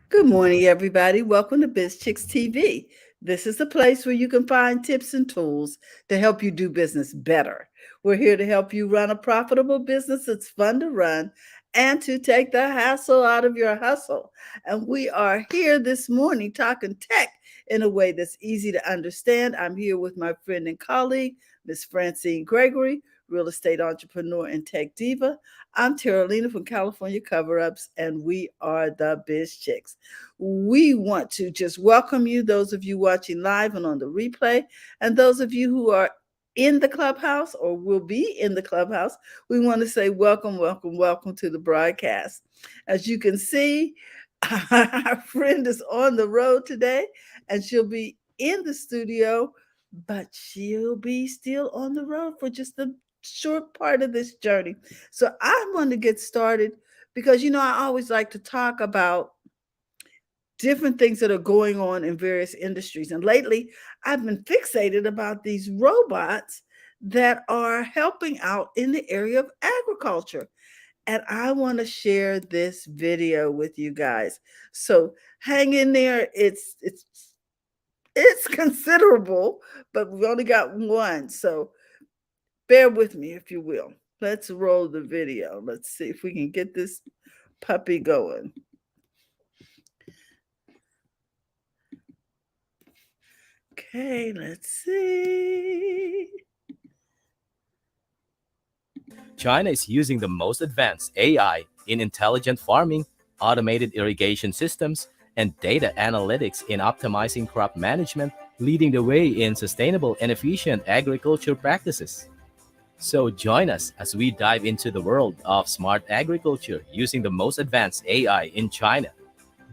Good morning, everybody. Welcome to BizChicks TV. This is the place where you can find tips and tools to help you do business better. We're here to help you run a profitable business that's fun to run and to take the hassle out of your hustle. And we are here this morning talking tech in a way that's easy to understand. I'm here with my friend and colleague, Miss Francine Gregory, real estate entrepreneur and tech diva. I'm Terralina from California Cover Ups, and we are the Biz Chicks. We want to just welcome you, those of you watching live and on the replay, and those of you who are in the clubhouse or will be in the clubhouse. We want to say welcome, welcome, welcome to the broadcast. As you can see, our friend is on the road today, and she'll be in the studio, but she'll be still on the road for just a short part of this journey. So I want to get started because, I always like to talk about different things that are going on in various industries. And lately, I've been fixated about these robots that are helping out in the area of agriculture. And I want to share this video with you guys. So hang in there. It's considerable, but we only got one. So bear with me, if you will. Let's roll the video. Let's see if we can get this puppy going. Okay, let's see. China is using the most advanced AI in intelligent farming, automated irrigation systems, and data analytics in optimizing crop management, leading the way in sustainable and efficient agriculture practices. So join us as we dive into the world of smart agriculture using the most advanced AI in China.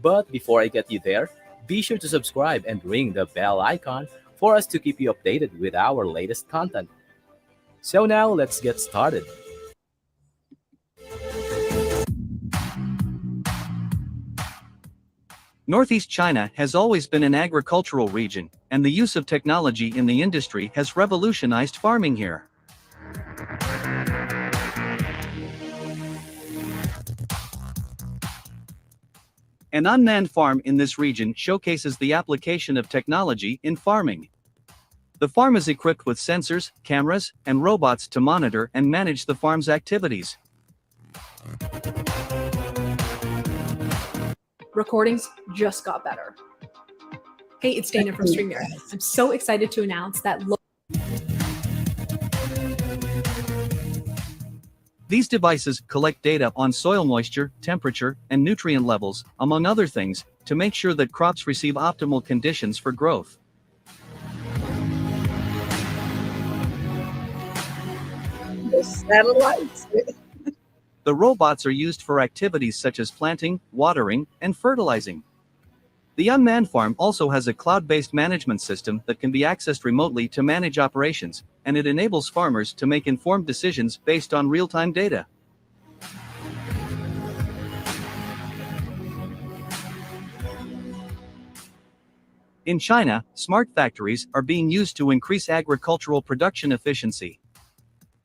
But before I get you there, be sure to subscribe and ring the bell icon for us to keep you updated with our latest content. So now let's get started. Northeast China has always been an agricultural region, and the use of technology in the industry has revolutionized farming here. An unmanned farm in this region showcases the application of technology in farming. The farm is equipped with sensors, cameras, and robots to monitor and manage the farm's activities. Recordings just got better. Hey, it's Dana from StreamYard. I'm so excited to announce that These devices collect data on soil moisture, temperature, and nutrient levels, among other things, to make sure that crops receive optimal conditions for growth. The satellites. The robots are used for activities such as planting, watering, and fertilizing. The unmanned farm also has a cloud-based management system that can be accessed remotely to manage operations, and it enables farmers to make informed decisions based on real-time data. In China, smart factories are being used to increase agricultural production efficiency.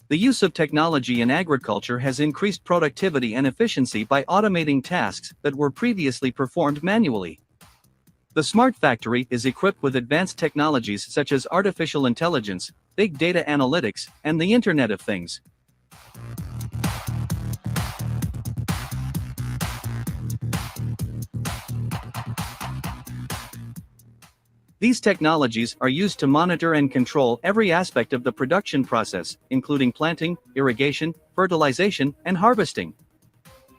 The use of technology in agriculture has increased productivity and efficiency by automating tasks that were previously performed manually. The smart factory is equipped with advanced technologies such as artificial intelligence, big data analytics, and the Internet of Things. These technologies are used to monitor and control every aspect of the production process, including planting, irrigation, fertilization, and harvesting.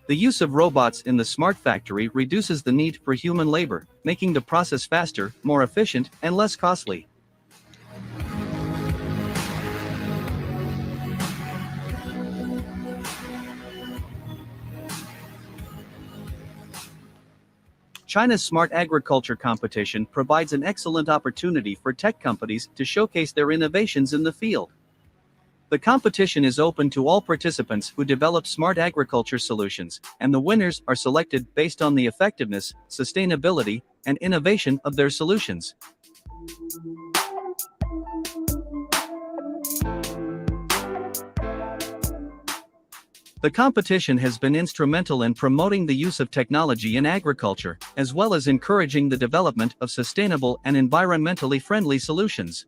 The use of robots in the smart factory reduces the need for human labor, making the process faster, more efficient, and less costly. China's smart agriculture competition provides an excellent opportunity for tech companies to showcase their innovations in the field. The competition is open to all participants who develop smart agriculture solutions, and the winners are selected based on the effectiveness, sustainability, and innovation of their solutions. The competition has been instrumental in promoting the use of technology in agriculture, as well as encouraging the development of sustainable and environmentally friendly solutions.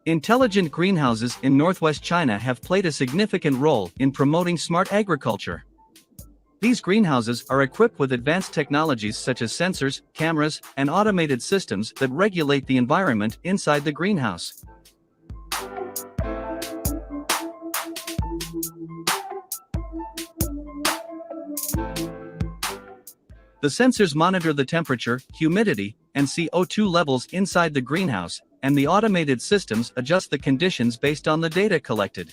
Intelligent greenhouses in northwest China have played a significant role in promoting smart agriculture. These greenhouses are equipped with advanced technologies such as sensors, cameras, and automated systems that regulate the environment inside the greenhouse. The sensors monitor the temperature, humidity, and CO2 levels inside the greenhouse, and the automated systems adjust the conditions based on the data collected.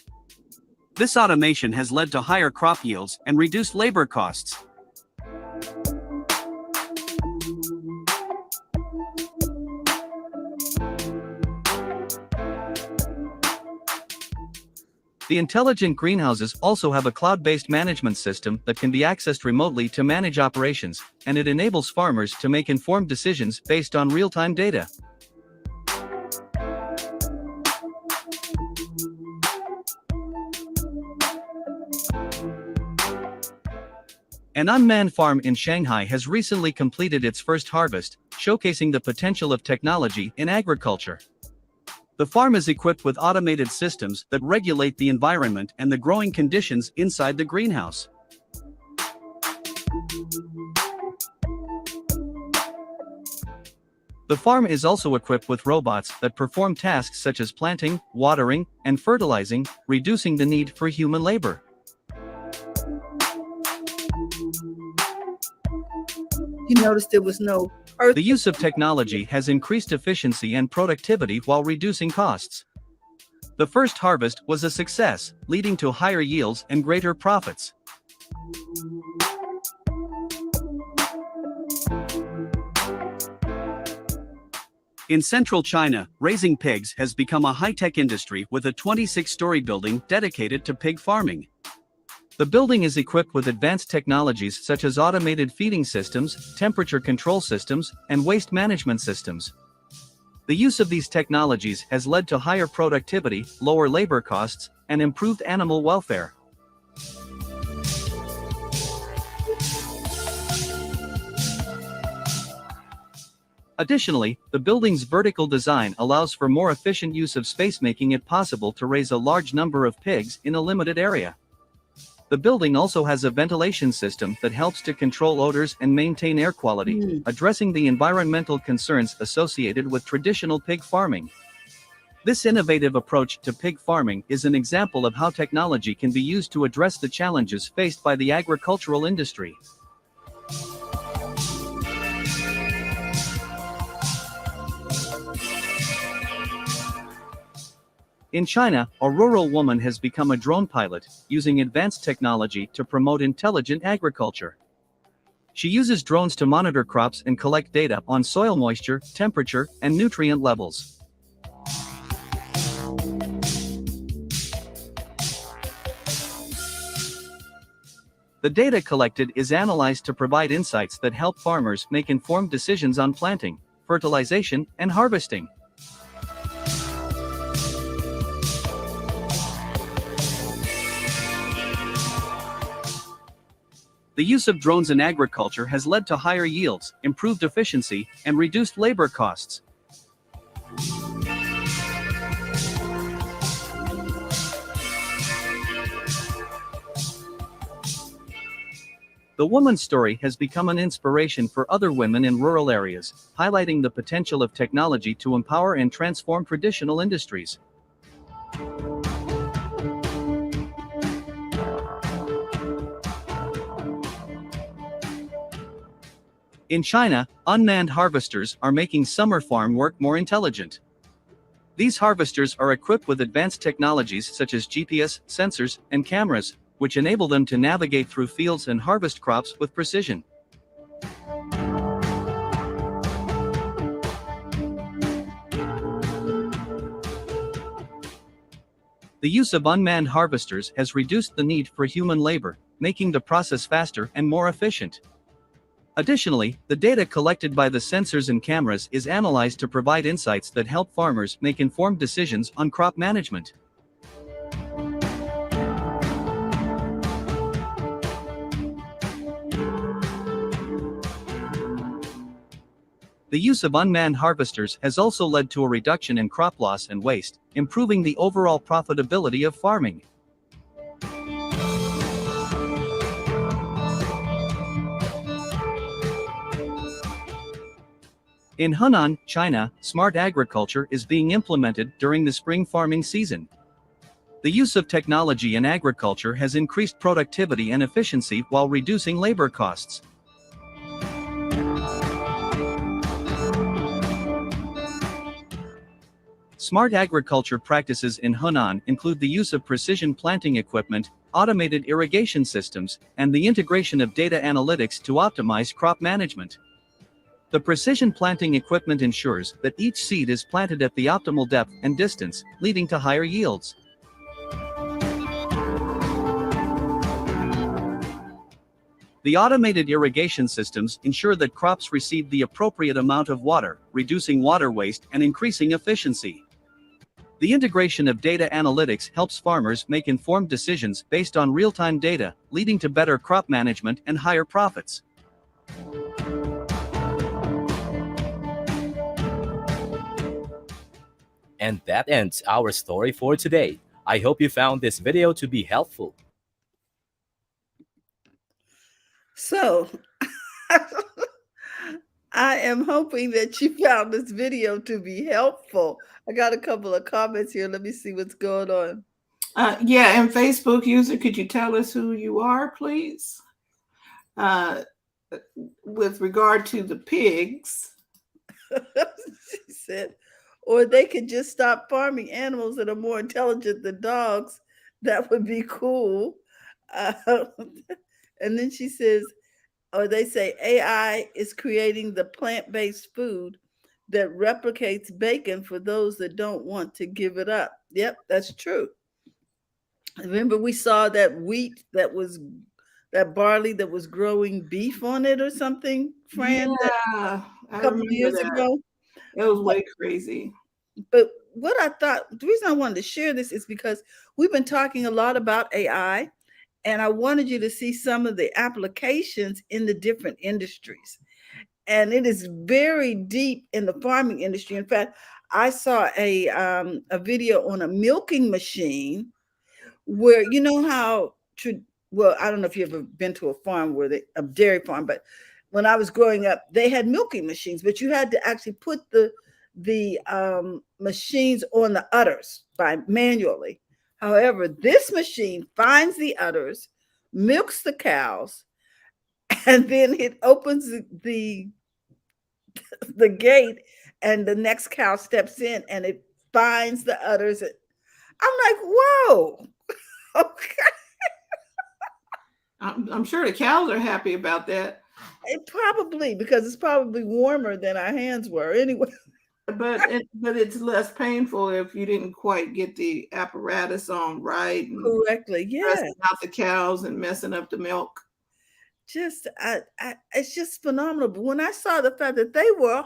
This automation has led to higher crop yields and reduced labor costs. The intelligent greenhouses also have a cloud-based management system that can be accessed remotely to manage operations, and it enables farmers to make informed decisions based on real-time data. An unmanned farm in Shanghai has recently completed its first harvest, showcasing the potential of technology in agriculture. The farm is equipped with automated systems that regulate the environment and the growing conditions inside the greenhouse. The farm is also equipped with robots that perform tasks such as planting, watering, and fertilizing, reducing the need for human labor. You noticed there was no earth. The use of technology has increased efficiency and productivity while reducing costs. The first harvest was a success, leading to higher yields and greater profits. In central China, raising pigs has become a high-tech industry with a 26-story building dedicated to pig farming. The building is equipped with advanced technologies such as automated feeding systems, temperature control systems, and waste management systems. The use of these technologies has led to higher productivity, lower labor costs, and improved animal welfare. Additionally, the building's vertical design allows for more efficient use of space, making it possible to raise a large number of pigs in a limited area. The building also has a ventilation system that helps to control odors and maintain air quality, addressing the environmental concerns associated with traditional pig farming. This innovative approach to pig farming is an example of how technology can be used to address the challenges faced by the agricultural industry. In China, a rural woman has become a drone pilot, using advanced technology to promote intelligent agriculture. She uses drones to monitor crops and collect data on soil moisture, temperature, and nutrient levels. The data collected is analyzed to provide insights that help farmers make informed decisions on planting, fertilization, and harvesting. The use of drones in agriculture has led to higher yields, improved efficiency, and reduced labor costs. The woman's story has become an inspiration for other women in rural areas, highlighting the potential of technology to empower and transform traditional industries. In China, unmanned harvesters are making summer farm work more intelligent. These harvesters are equipped with advanced technologies such as GPS, sensors, and cameras, which enable them to navigate through fields and harvest crops with precision. The use of unmanned harvesters has reduced the need for human labor, making the process faster and more efficient. Additionally, the data collected by the sensors and cameras is analyzed to provide insights that help farmers make informed decisions on crop management. The use of unmanned harvesters has also led to a reduction in crop loss and waste, improving the overall profitability of farming. In Hunan, China, smart agriculture is being implemented during the spring farming season. The use of technology in agriculture has increased productivity and efficiency while reducing labor costs. Smart agriculture practices in Hunan include the use of precision planting equipment, automated irrigation systems, and the integration of data analytics to optimize crop management. The precision planting equipment ensures that each seed is planted at the optimal depth and distance, leading to higher yields. The automated irrigation systems ensure that crops receive the appropriate amount of water, reducing water waste and increasing efficiency. The integration of data analytics helps farmers make informed decisions based on real-time data, leading to better crop management and higher profits. And that ends our story for today. I hope you found this video to be helpful. So, I am hoping that you found this video to be helpful. I got a couple of comments here. Let me see what's going on. Yeah, and Facebook user, could you tell us who you are, please? With regard to the pigs. She said, or they could just stop farming animals that are more intelligent than dogs. That would be cool. And then she says, or they say AI is creating the plant-based food that replicates bacon for those that don't want to give it up. Yep, that's true. Remember, we saw that wheat that barley that was growing beef on it or something, Fran, Yeah, a I couple of remember years that. ago. It was way crazy. But what I thought, the reason I wanted to share this is because we've been talking a lot about AI, and I wanted you to see some of the applications in the different industries. And it is very deep in the farming industry. In fact, I saw a video on a milking machine where you know how well, I don't know if you've ever been to a farm where a dairy farm, but when I was growing up, they had milking machines, but you had to actually put the machines on the udders by manually. However, this machine finds the udders, milks the cows, and then it opens the gate, and the next cow steps in, and it finds the udders. I'm like, whoa, okay. I'm sure the cows are happy about that. It probably, because it's probably warmer than our hands were anyway. But it's less painful if you didn't quite get the apparatus on right and Correctly, yeah. stressing out the cows and messing up the milk. Just, it's just phenomenal. But when I saw the fact that they were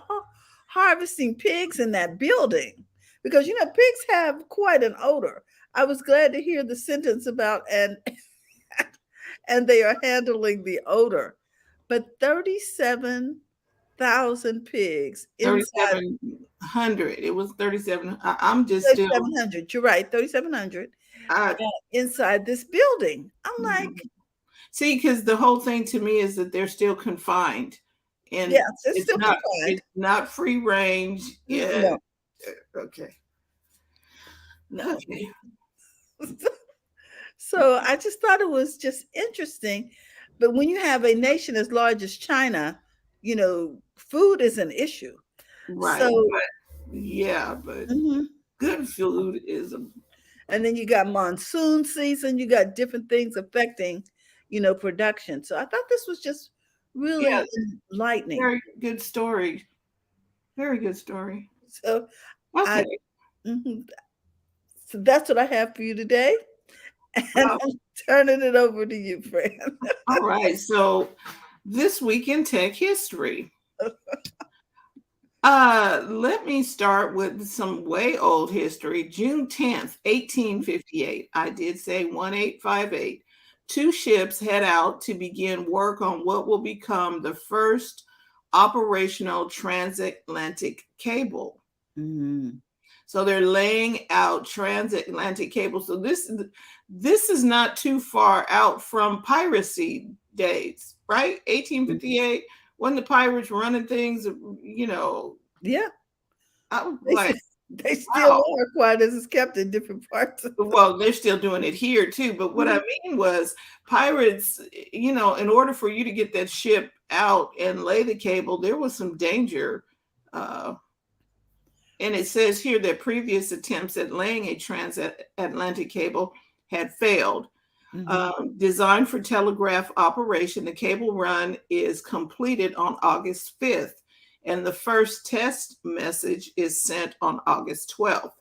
harvesting pigs in that building, because you know pigs have quite an odor, I was glad to hear the sentence about and they are handling the odor. But 37,000 pigs inside 3,700. It was 37. I'm just still 3,700. You're right, 3,700 I, inside this building. I'm like, see, because the whole thing to me is that they're still confined, and yes, it's still not confined. it's not free range. Yeah. No. Okay. No. Okay. So I just thought it was just interesting. But when you have a nation as large as China, you know, food is an issue. Right. So, but mhm. good food is And then you got monsoon season, you got different things affecting, you know, production. So I thought this was just really enlightening. very good story. Very good story. So Okay. So that's what I have for you today. And I'm turning it over to you, Fran. All right. So This week in tech history. Let me start with some way old history. June 10th, 1858. I did say 1858. Two ships head out to begin work on what will become the first operational transatlantic cable. Mhm. So they're laying out transatlantic cable. So this is not too far out from piracy days, right? 1858, when the pirates running things, you know. Yeah, I was they like, still, they still wow. are quiet as it's kept in different parts. Well, they're still doing it here too. But what I mean was pirates, in order for you to get that ship out and lay the cable, there was some danger. And it says here that previous attempts at laying a transatlantic cable had failed. Designed for telegraph operation, the cable run is completed on August 5th, and the first test message is sent on August 12th.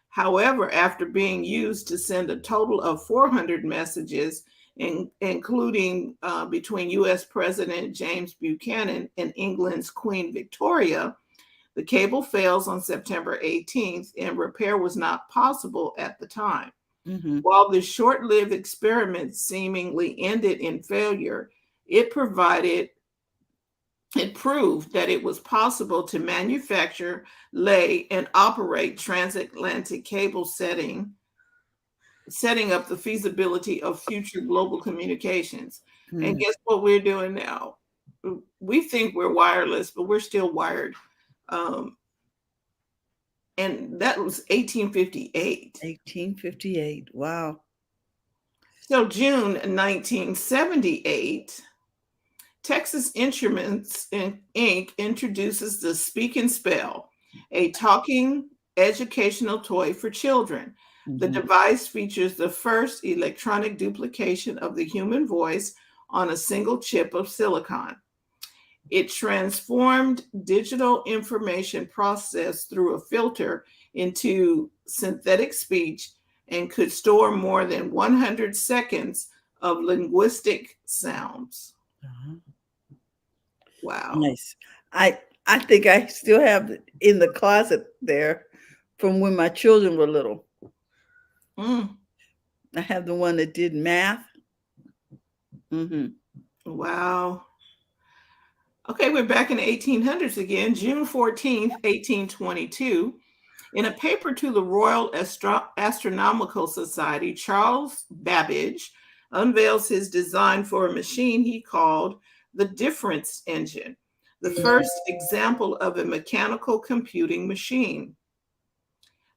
However, after being used to send a total of 400 messages, including between US President James Buchanan and England's Queen Victoria, the cable fails on September 18th, and repair was not possible at the time. While the short-lived experiment seemingly ended in failure, it proved that it was possible to manufacture, lay, and operate transatlantic cable, setting up the feasibility of future global communications. And guess what we're doing now? We think we're wireless, but we're still wired. And that was 1858. 1858. Wow. So June 1978, Texas Instruments Inc. introduces the Speak and Spell, a talking educational toy for children. The device features the first electronic duplication of the human voice on a single chip of silicon. It transformed digital information processed through a filter into synthetic speech and could store more than 100 seconds of linguistic sounds. Wow. Nice. I think I still have it in the closet there from when my children were little. I have the one that did math. Wow. Okay, we're back in the 1800s again. June 14th, 1822. In a paper to the Royal Astronomical Society, Charles Babbage unveils his design for a machine he called the difference engine, the first example of a mechanical computing machine.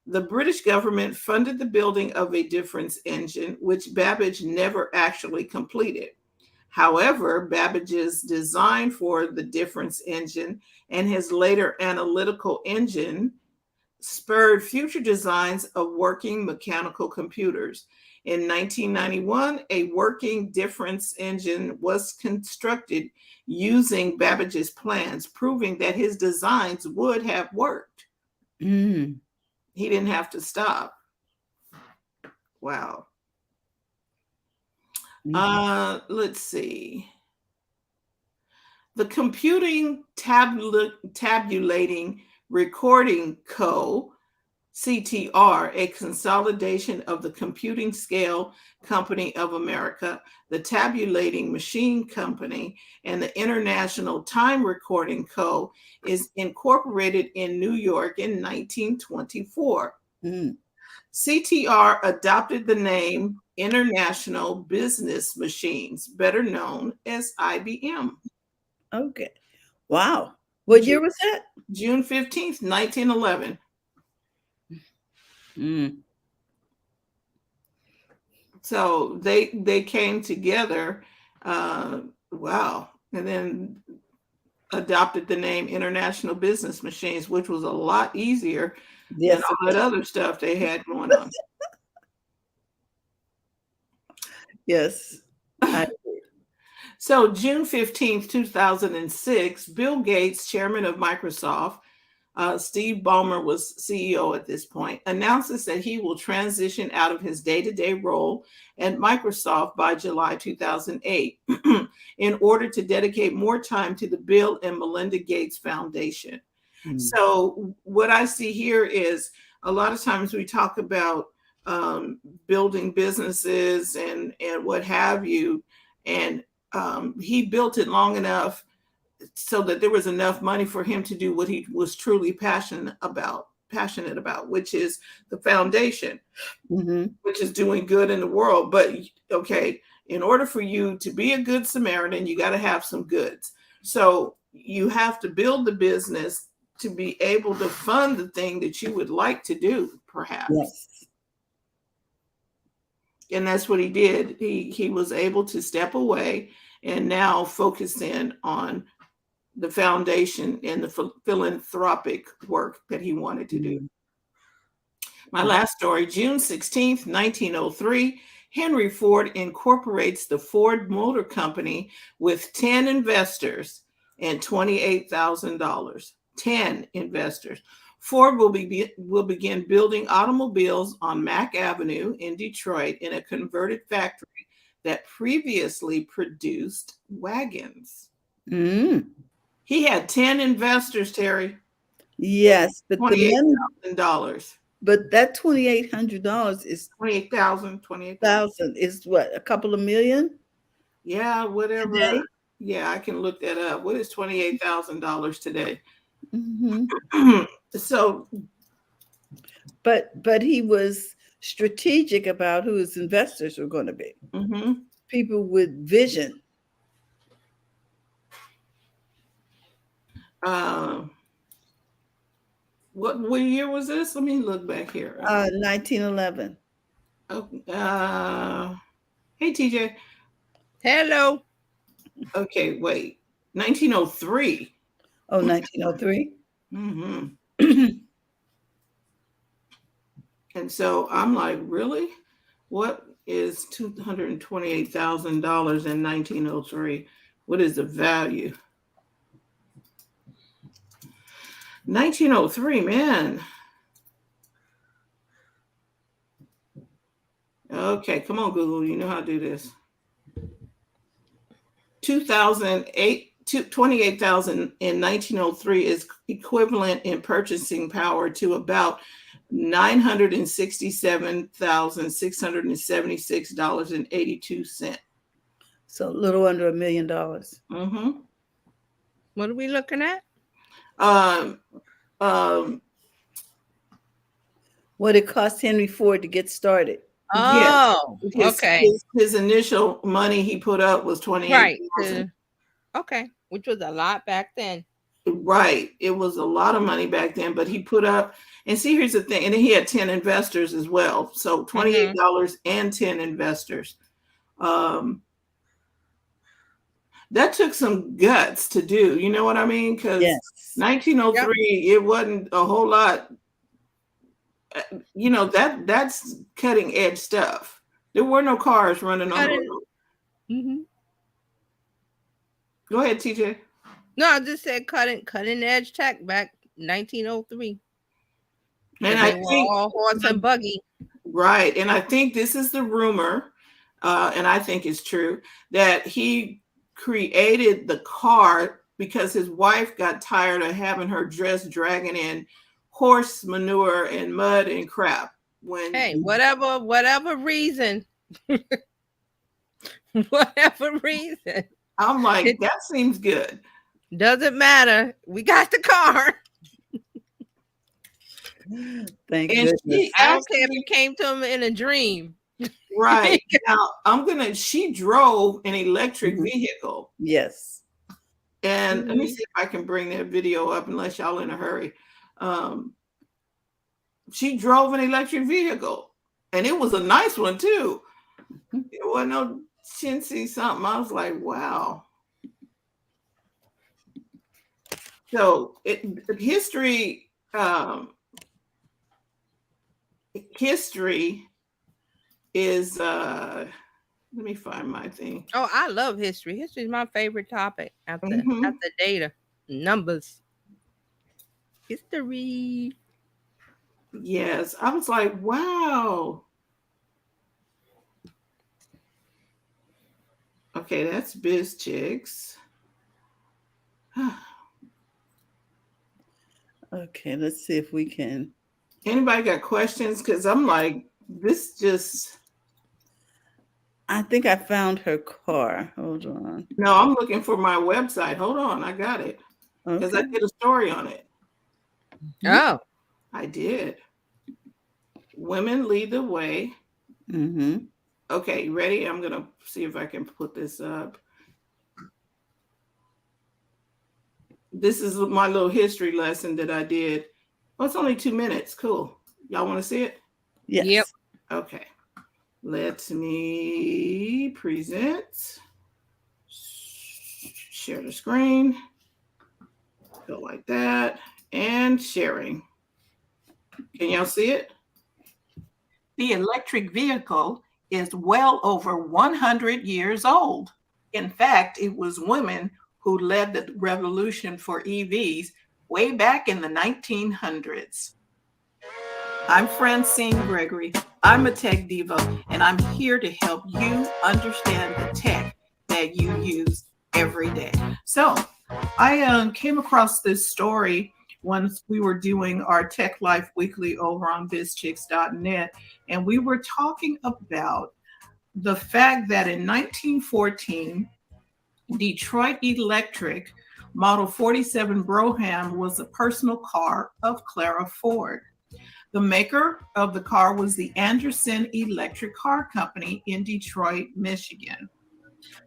The British government funded the building of a difference engine, which Babbage never actually completed. However, Babbage's design for the difference engine and his later analytical engine spurred future designs of working mechanical computers. In 1991, a working difference engine was constructed using Babbage's plans, proving that his designs would have worked. He didn't have to stop. Wow. Let's see. The Computing Tabulating Recording Co., CTR, a consolidation of the Computing Scale Company of America, the Tabulating Machine Company, and the International Time Recording Co., is incorporated in New York in 1924. CTR adopted the name International Business Machines, better known as IBM. Okay. Wow. What year was that? June 15th, 1911. So they came together, wow, and then adopted the name International Business Machines, which was a lot easier than all that other stuff they had going on. Yes. So June 15th, 2006, Bill Gates, chairman of Microsoft, Steve Ballmer was CEO at this point, announces that he will transition out of his day-to-day role at Microsoft by July 2008 in order to dedicate more time to the Bill and Melinda Gates Foundation. So what I see here is a lot of times we talk about building businesses and what have you, and he built it long enough so that there was enough money for him to do what he was truly passionate about, which is the foundation, which is doing good in the world. But okay, in order for you to be a good Samaritan, you got to have some goods. So you have to build the business to be able to fund the thing that you would like to do, perhaps. Yes. And that's what he did. He was able to step away and now focus in on the foundation and the philanthropic work that he wanted to do. My last story, June 16th, 1903, Henry Ford incorporates the Ford Motor Company with 10 investors and $28,000. 10 investors. Ford will begin building automobiles on Mack Avenue in Detroit in a converted factory that previously produced wagons. He had 10 investors, Terry. Yes, but $28,000. But that $2,800 is $28,000 is what, a couple of million? Yeah, whatever. Today? Yeah, I can look that up. What is $28,000 today? So, but he was strategic about who his investors were going to be. People with vision. What year was this? Let me look back here. 1911. Hey, TJ. Hello. Okay, wait. 1903. Oh, 1903. And so I'm like, really? What is $228,000 in 1903? What is the value? 1903, man. Okay, come on, Google. You know how to do this. 28,000 in 1903 is equivalent in purchasing power to about $967,676.82. So a little under $1 million. What are we looking at? What it cost Henry Ford to get started. Oh, yes. okay. His initial money he put up was $28,000. Right. Okay, which was a lot back then. Right. It was a lot of money back then, but he put up, and see, here's the thing, and then he had 10 investors as well. So $28 and 10 investors. That took some guts to do. You know what I mean? Because 1903, it wasn't a whole lot. You know, that's cutting edge stuff. There were no cars running on the road. Go ahead, TJ. No, I just said cutting edge tech back 1903. And I think all horse and buggy. Right. And I think this is the rumor, and I think it's true, that he created the car because his wife got tired of having her dress dragging in horse manure and mud and crap. Hey, whatever reason. Whatever reason. I'm like, that seems good. Doesn't matter. We got the car. Thank you. I don't care if it came to him in a dream. Right. Now, she drove an electric vehicle. Yes. And let me see if I can bring that video up unless y'all in a hurry. She drove an electric vehicle, and it was a nice one too. It wasn't no chintzy something. I was like, wow. So history is let me find my thing. Oh, I love history. History is my favorite topic after data, numbers. History. Yes, I was like, wow. Okay, that's BizChicks. Okay, let's see if we can. Anybody got questions? Because I'm like, this just. I think I found her car. Hold on. No, I'm looking for my website. Hold on, I got it. Because I Okay. did a story on it. Oh. I did. Women lead the way. Mm-hmm. Okay, ready? I'm going to see if I can put this up. This is my little history lesson that I did. Oh, it's only 2 minutes. Cool. Y'all want to see it? Yes. Yep. Okay. Let me present. Share the screen. Go like that. And sharing. Can y'all see it? The electric vehicle is well over 100 years old. In fact, it was women who led the revolution for EVs way back in the 1900s. I'm Francine Gregory. I'm a tech diva, and I'm here to help you understand the tech that you use every day. So I came across this story once we were doing our Tech Life Weekly over on bizchicks.net, and we were talking about the fact that in 1914, Detroit Electric Model 47 Brougham was a personal car of Clara Ford. The maker of the car was the Anderson Electric Car Company in Detroit, Michigan.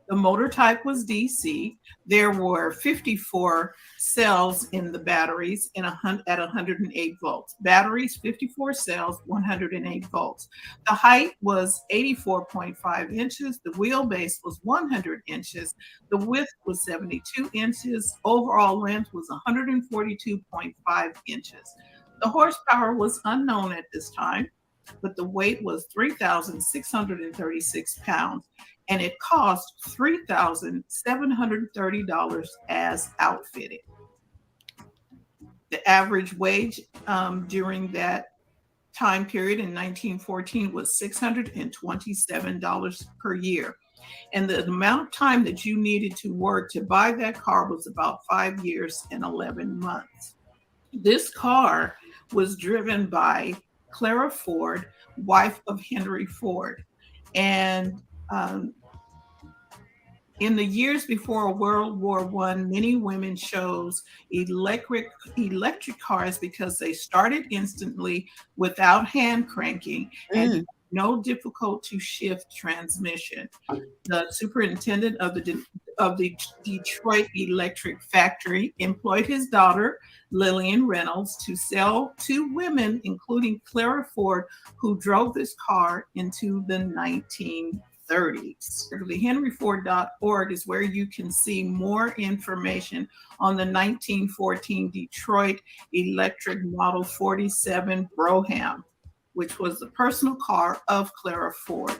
The motor type was DC. There were 54 cells in the batteries at 108 volts. Batteries, 54 cells, 108 volts. The height was 84.5 inches. The wheelbase was 100 inches. The width was 72 inches. Overall length was 142.5 inches. The horsepower was unknown at this time, but the weight was 3,636 pounds, and it cost $3,730 as outfitted. The average wage during that time period in 1914 was $627 per year. And the amount of time that you needed to work to buy that car was about 5 years and 11 months. This car was driven by Clara Ford, wife of Henry Ford. And in the years before World War I, many women chose electric cars because they started instantly without hand cranking and no difficult to shift transmission. The superintendent of the Detroit Electric Factory employed his daughter, Lillian Reynolds, to sell to women, including Clara Ford, who drove this car into the 1930s. henryford.org is where you can see more information on the 1914 Detroit Electric Model 47 Brougham, which was the personal car of Clara Ford.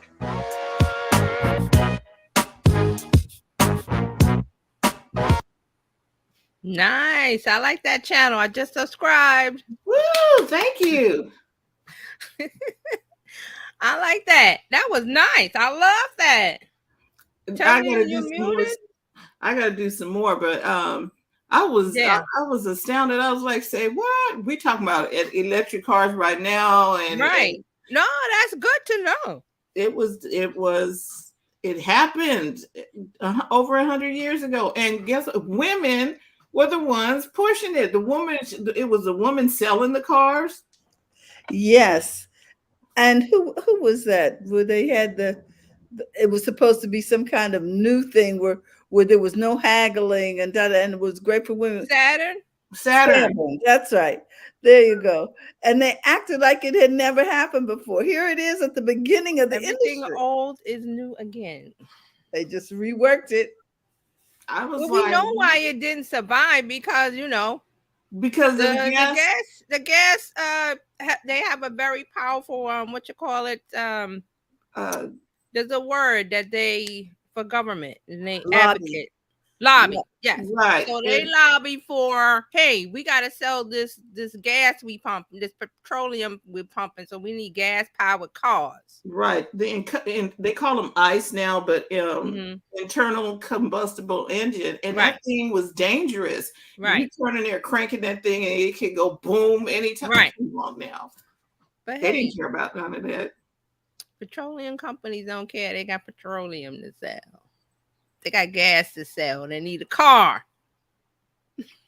Nice. I like that channel. I just subscribed. Woo! Thank you. I like that. That was nice. I love that. I gotta do some more, but I was astounded. I was like, say what? We talking about electric cars right now, and right. No, that's good to know. It happened over 100 years ago, and guess what? Women were the ones pushing it. It was a woman selling the cars. Yes. And who was that? Where they had it was supposed to be some kind of new thing where there was no haggling and it was great for women. Saturn. That's right. There you go. And they acted like it had never happened before. Here it is at the beginning of the industry. Everything old is new again. They just reworked it. We know why it didn't survive because because the gas they have a very powerful there's a word that they for government and they advocate Lobby, yes. Right. So they lobby for, hey, we got to sell this gas we pump, this petroleum we're pumping, so we need gas powered cars. Right. They call them ICE now, but Mhm. internal combustible engine, and Right. that thing was dangerous. You Right. turn in there cranking that thing, and it could go boom anytime Right. you want now. But They hey, didn't care about none of that. petroleum companies don't care. They got petroleum to sell. They got gas to sell. They need a car.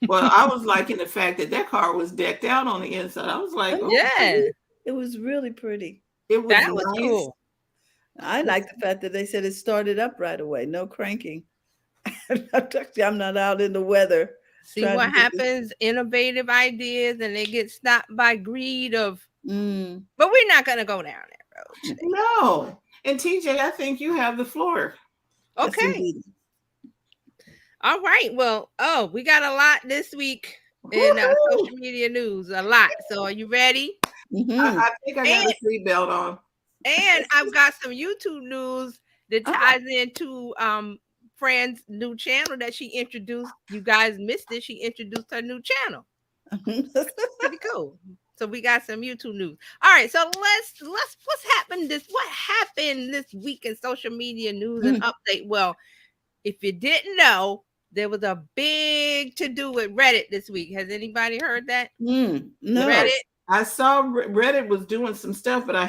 Well, I was liking the fact that that car was decked out on the inside. I was like, Oh, oh, Yeah, it was really pretty. it was that was nice. cool. I like the fact that they said it started up right away. No cranking. I'm not out in the weather. See trying what to get this- happens? Innovative ideas, and they get stopped by greed of. Mm. But we're not gonna go down that road today. No. And TJ, I think you have the floor. Yes, Okay. indeed. All right. Well, we got a lot this week in social media news. A lot. So are you ready? Mhm. I think I got a seatbelt on. And I've got some YouTube news that ties into Fran's new channel that she introduced. You guys missed it. She introduced her new channel. Pretty cool. So we got some YouTube news. All right, so what's happened this week in social media news and update? Well, if you didn't know, there was a big to do with Reddit this week. Has anybody heard that? No. Reddit. I saw Reddit was doing some stuff, but I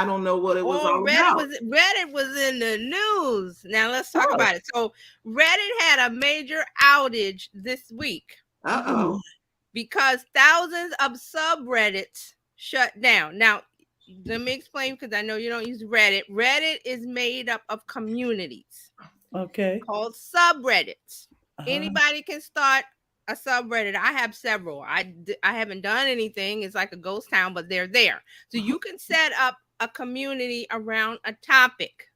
don't know what it was all about. Reddit was in the news. Now let's talk about it. So Reddit had a major outage this week. Uh-oh. Because thousands of subreddits shut down. Now, let me explain, because I know you don't use Reddit. Reddit is made up of communities. Okay. Called subreddits. Anybody can start a subreddit. I have several. I haven't done anything. It's like a ghost town, but they're there. So you can set up a community around a topic.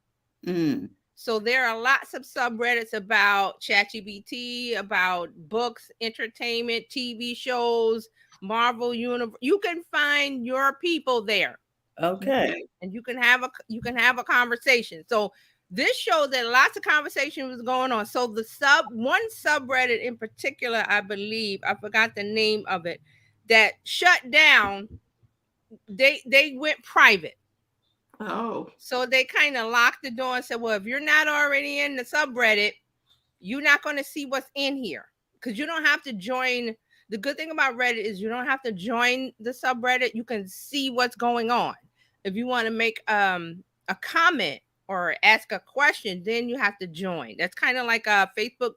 So there are lots of subreddits about ChatGPT, about books, entertainment, TV shows, Marvel Universe. You can find your people there. Okay. And you can have a conversation. So this showed that lots of conversation was going on. So one subreddit in particular, I believe, I forgot the name of it, that shut down. They went private. Oh. So they kind of locked the door and said, well, if you're not already in the subreddit, you're not going to see what's in here, because you don't have to join. The good thing about Reddit is you don't have to join the subreddit. You can see what's going on. If you want to make a comment or ask a question, then you have to join. That's kind of like a Facebook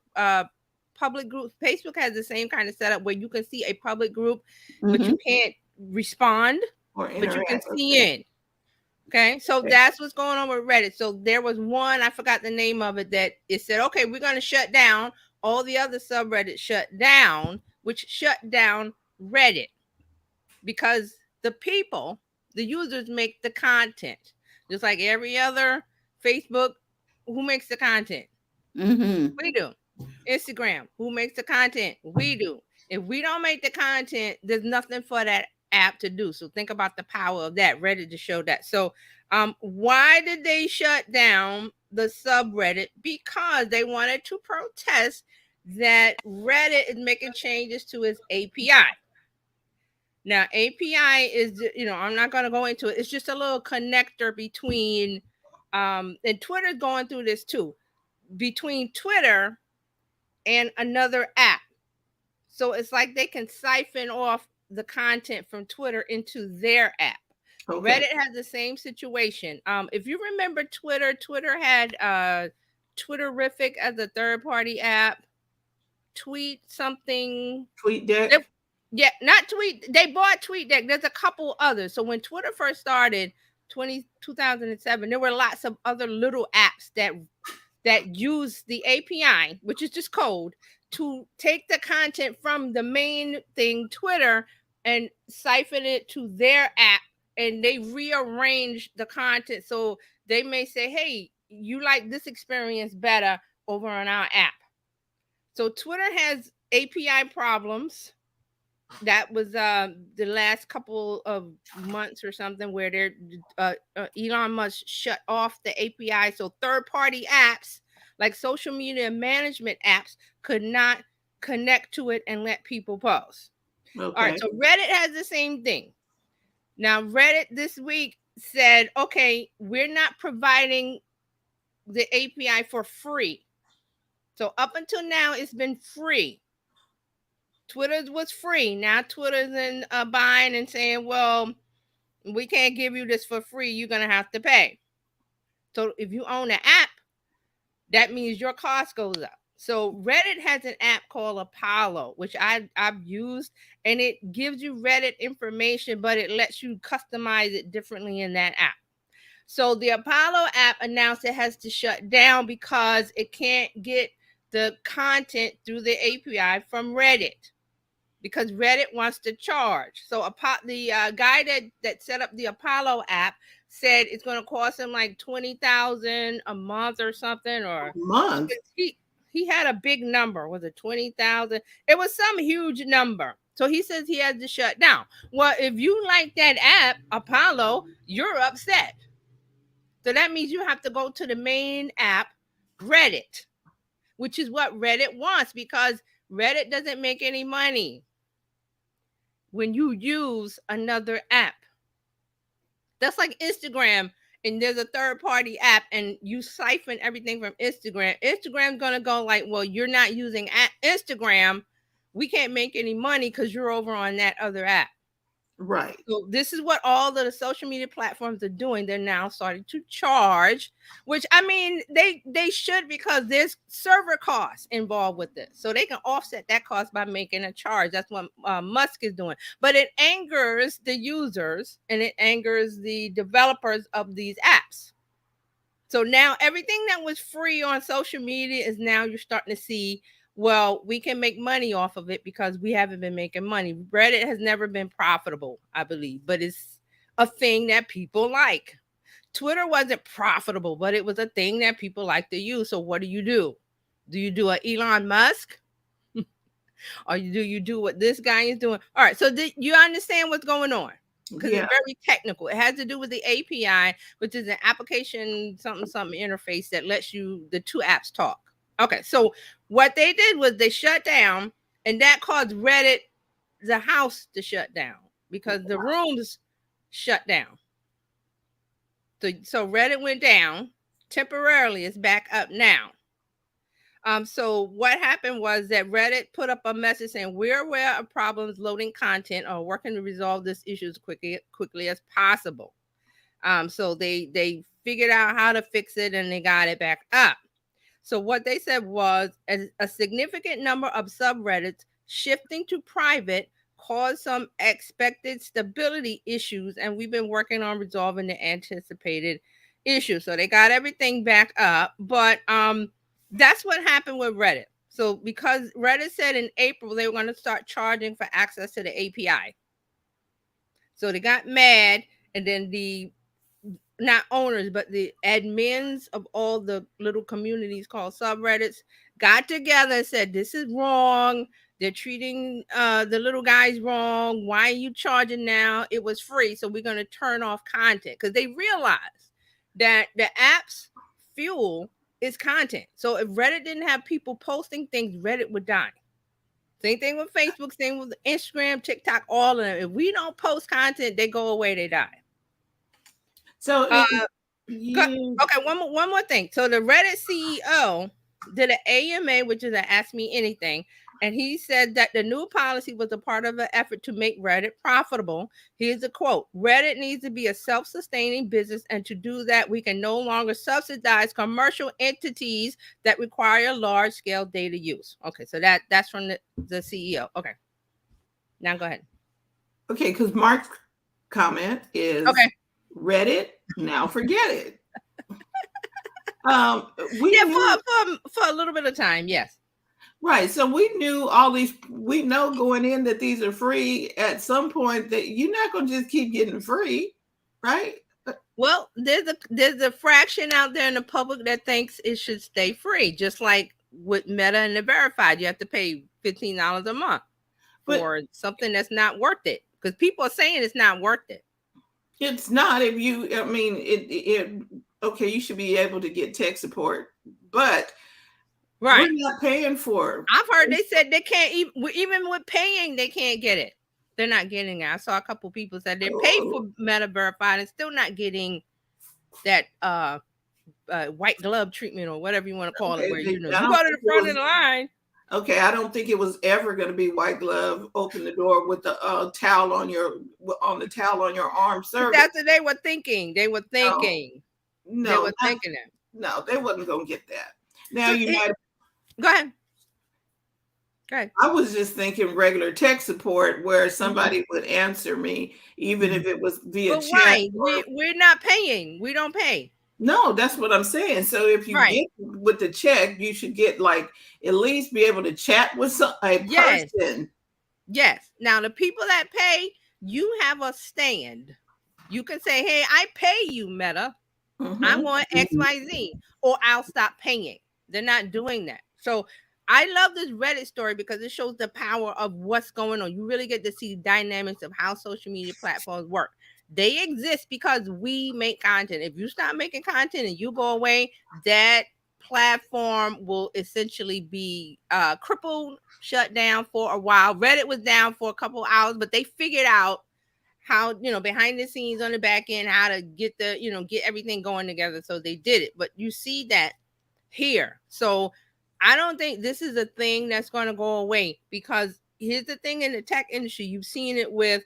public group. Facebook has the same kind of setup where you can see a public group, but you can't respond, but you can see in. Okay, so that's what's going on with Reddit. So there was one, I forgot the name of it, that it said, okay, we're going to shut down. All the other subreddits shut down, which shut down Reddit, because the users make the content. Just like every other Facebook, who makes the content? We do. Instagram, who makes the content? We do. If we don't make the content, there's nothing for that app to do. So think about the power of that. Reddit to show that. So why did they shut down the subreddit? Because they wanted to protest that Reddit is making changes to its API. Now, API is, I'm not going to go into it. It's just a little connector between, and Twitter's going through this too, between Twitter and another app. So it's like they can siphon off the content from Twitter into their app. Okay. Reddit has the same situation. If you remember Twitter had Twitterific as a third-party app. TweetDeck. Yeah, not Tweet. They bought TweetDeck. There's a couple others. So when Twitter first started, 2007, there were lots of other little apps that use the API, which is just code, to take the content from the main thing, Twitter, and siphon it to their app, and they rearrange the content. So they may say, hey, you like this experience better over on our app. So Twitter has API problems. That was the last couple of months or something where Elon Musk shut off the API. So third-party apps Like social media management apps could not connect to it and let people post. All right, Okay. so Reddit has the same thing. Now, Reddit this week said, okay, we're not providing the API for free. So up until now, it's been free. Twitter was free. Now Twitter's in buying and saying, well, we can't give you this for free. You're going to have to pay. So if you own an app, that means your cost goes up. So Reddit has an app called Apollo, which I've used, and it gives you Reddit information, but it lets you customize it differently in that app. So the Apollo app announced it has to shut down because it can't get the content through the API from Reddit, because Reddit wants to charge. So the guy that set up the Apollo app said it's going to cost him like $20,000 a month or something, or Month. he had a big number. Was it 20,000? It was some huge number. So he says he has to shut down. Well, if you like that app, Apollo, you're upset. So that means you have to go to the main app, Reddit, which is what Reddit wants, because Reddit doesn't make any money when you use another app. That's like Instagram, and there's a third party app and you siphon everything from Instagram. Instagram's going to go like, well, you're not using Instagram. We can't make any money because you're over on that other app. Right. So this is what all of the social media platforms are doing. They're now starting to charge, which, I mean, they should, because there's server costs involved with this. So they can offset that cost by making a charge. That's what Musk is doing. But it angers the users and it angers the developers of these apps. So now everything that was free on social media is now you're starting to see, well, we can make money off of it because we haven't been making money. Reddit has never been profitable, I believe, but it's a thing that people like. Twitter wasn't profitable, but it was a thing that people like to use. So what do? Do you do an Elon Musk? Or do you do what this guy is doing? All right, so you understand what's going on? Because it's very technical. It has to do with the API, which is an application something interface that lets the two apps talk. Okay, so what they did was they shut down, and that caused Reddit, the house, to shut down because the rooms shut down. So Reddit went down temporarily. It's back up now. So what happened was that Reddit put up a message saying, we're aware of problems loading content or working to resolve this issue as quickly as possible. So they figured out how to fix it and they got it back up. So what they said was a significant number of subreddits shifting to private caused some expected stability issues, and we've been working on resolving the anticipated issues. So they got everything back up, but that's what happened with Reddit. So because Reddit said in April they were going to start charging for access to the API. So they got mad, and then not owners, but the admins of all the little communities called subreddits got together and said, this is wrong. They're treating the little guys wrong. Why are you charging now? It was free. So we're going to turn off content, because they realized that the app's fuel is content. So if Reddit didn't have people posting things, Reddit would die. Same thing with Facebook, same with Instagram, TikTok, all of them. If we don't post content, they go away, they die. So okay, one more thing. So the Reddit CEO did an AMA, which is an Ask Me Anything, and he said that the new policy was a part of an effort to make Reddit profitable. Here's a quote: Reddit needs to be a self-sustaining business, and to do that, we can no longer subsidize commercial entities that require large-scale data use. Okay, so that's from the CEO. Okay, now go ahead. Okay, because Mark's comment is, okay, Reddit, now forget it. For a little bit of time, yes. Right. So we knew we know going in that these are free at some point, that you're not going to just keep getting free, right? Well, there's a fraction out there in the public that thinks it should stay free, just like with Meta and the verified. You have to pay $15 a month for something that's not worth it, because people are saying it's not worth it. It's not. Okay, you should be able to get tech support, but Right. we're not paying for it. I've heard they said they can't even with paying, they can't get it. They're not getting it. I saw a couple people said they paid for Meta Verified and still not getting that white glove treatment or whatever you want to call it, where you go to the front of the line. Okay, I don't think it was ever going to be white glove. Open the door with the towel on your arm service. That's what they were thinking. They were thinking. No, they were thinking that. No, they wasn't going to get that. Now so go ahead. Okay. I was just thinking regular tech support where somebody would answer me, even if it was via chat. Right. We're not paying. We don't pay. No, that's what I'm saying. So if you get with the check, you should get like at least be able to chat with a person. Yes. Now the people that pay, you have a stand. You can say, "Hey, I pay you, Meta. I want XYZ, or I'll stop paying." They're not doing that. So I love this Reddit story because it shows the power of what's going on. You really get to see dynamics of how social media platforms work. They exist because we make content. If you stop making content and you go away, that platform will essentially be crippled, shut down for a while. Reddit was down for a couple hours, but they figured out how, behind the scenes on the back end, how to get get everything going together. So they did it. But you see that here. So I don't think this is a thing that's going to go away, because here's the thing in the tech industry. You've seen it with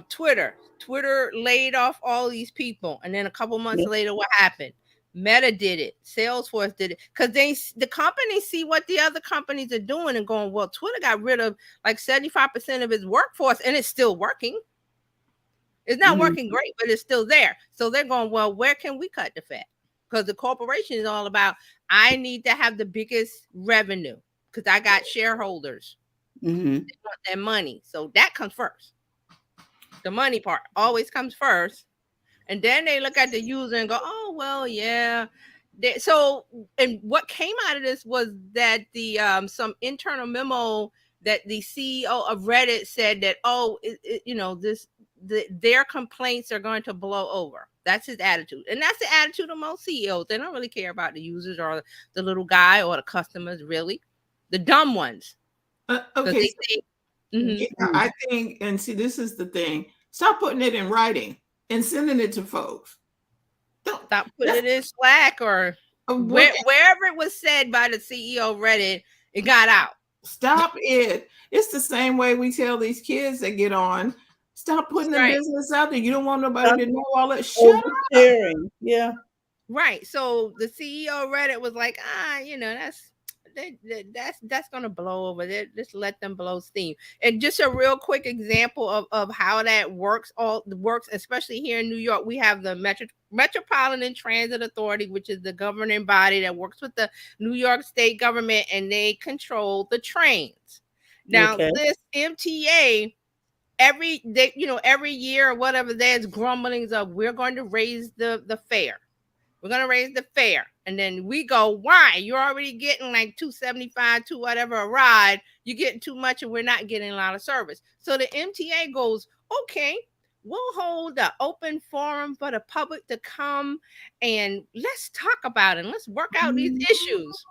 Twitter. Twitter laid off all these people, and then a couple months later, what happened? Meta did it. Salesforce did it, because the companies see what the other companies are doing and going, well, Twitter got rid of like 75% of its workforce, and it's still working. It's not working great, but it's still there. So they're going, well, where can we cut the fat? Because the corporation is all about, I need to have the biggest revenue because I got shareholders. They want their money. So that comes first. The money part always comes first. And then they look at the user and go, oh, well, yeah. So, and what came out of this was that the some internal memo that the CEO of Reddit said that, their complaints are going to blow over. That's his attitude. And that's the attitude of most CEOs. They don't really care about the users or the little guy or the customers, really. The dumb ones. Okay. I think, and see, this is the thing. Stop putting it in writing and sending it to folks. Stop putting it in Slack or wherever it was said by the CEO of Reddit, it got out. Stop it. It's the same way we tell these kids that get on. Stop putting the business out there. You don't want nobody to know all that. Shut up. Yeah. Right. So the CEO of Reddit was like, that's gonna blow over. Just let them blow steam. And just a real quick example of how that works. Especially here in New York, we have the Metropolitan Transit Authority, which is the governing body that works with the New York State government, and they control the trains. Now, this MTA, every year or whatever, there's grumblings of, we're going to raise the fare. We're going to raise the fare. And then we go, why? You're already getting like $2.75 to whatever a ride. You're getting too much and we're not getting a lot of service. So the MTA goes, okay, we'll hold an open forum for the public to come and let's talk about it. And let's work out these issues.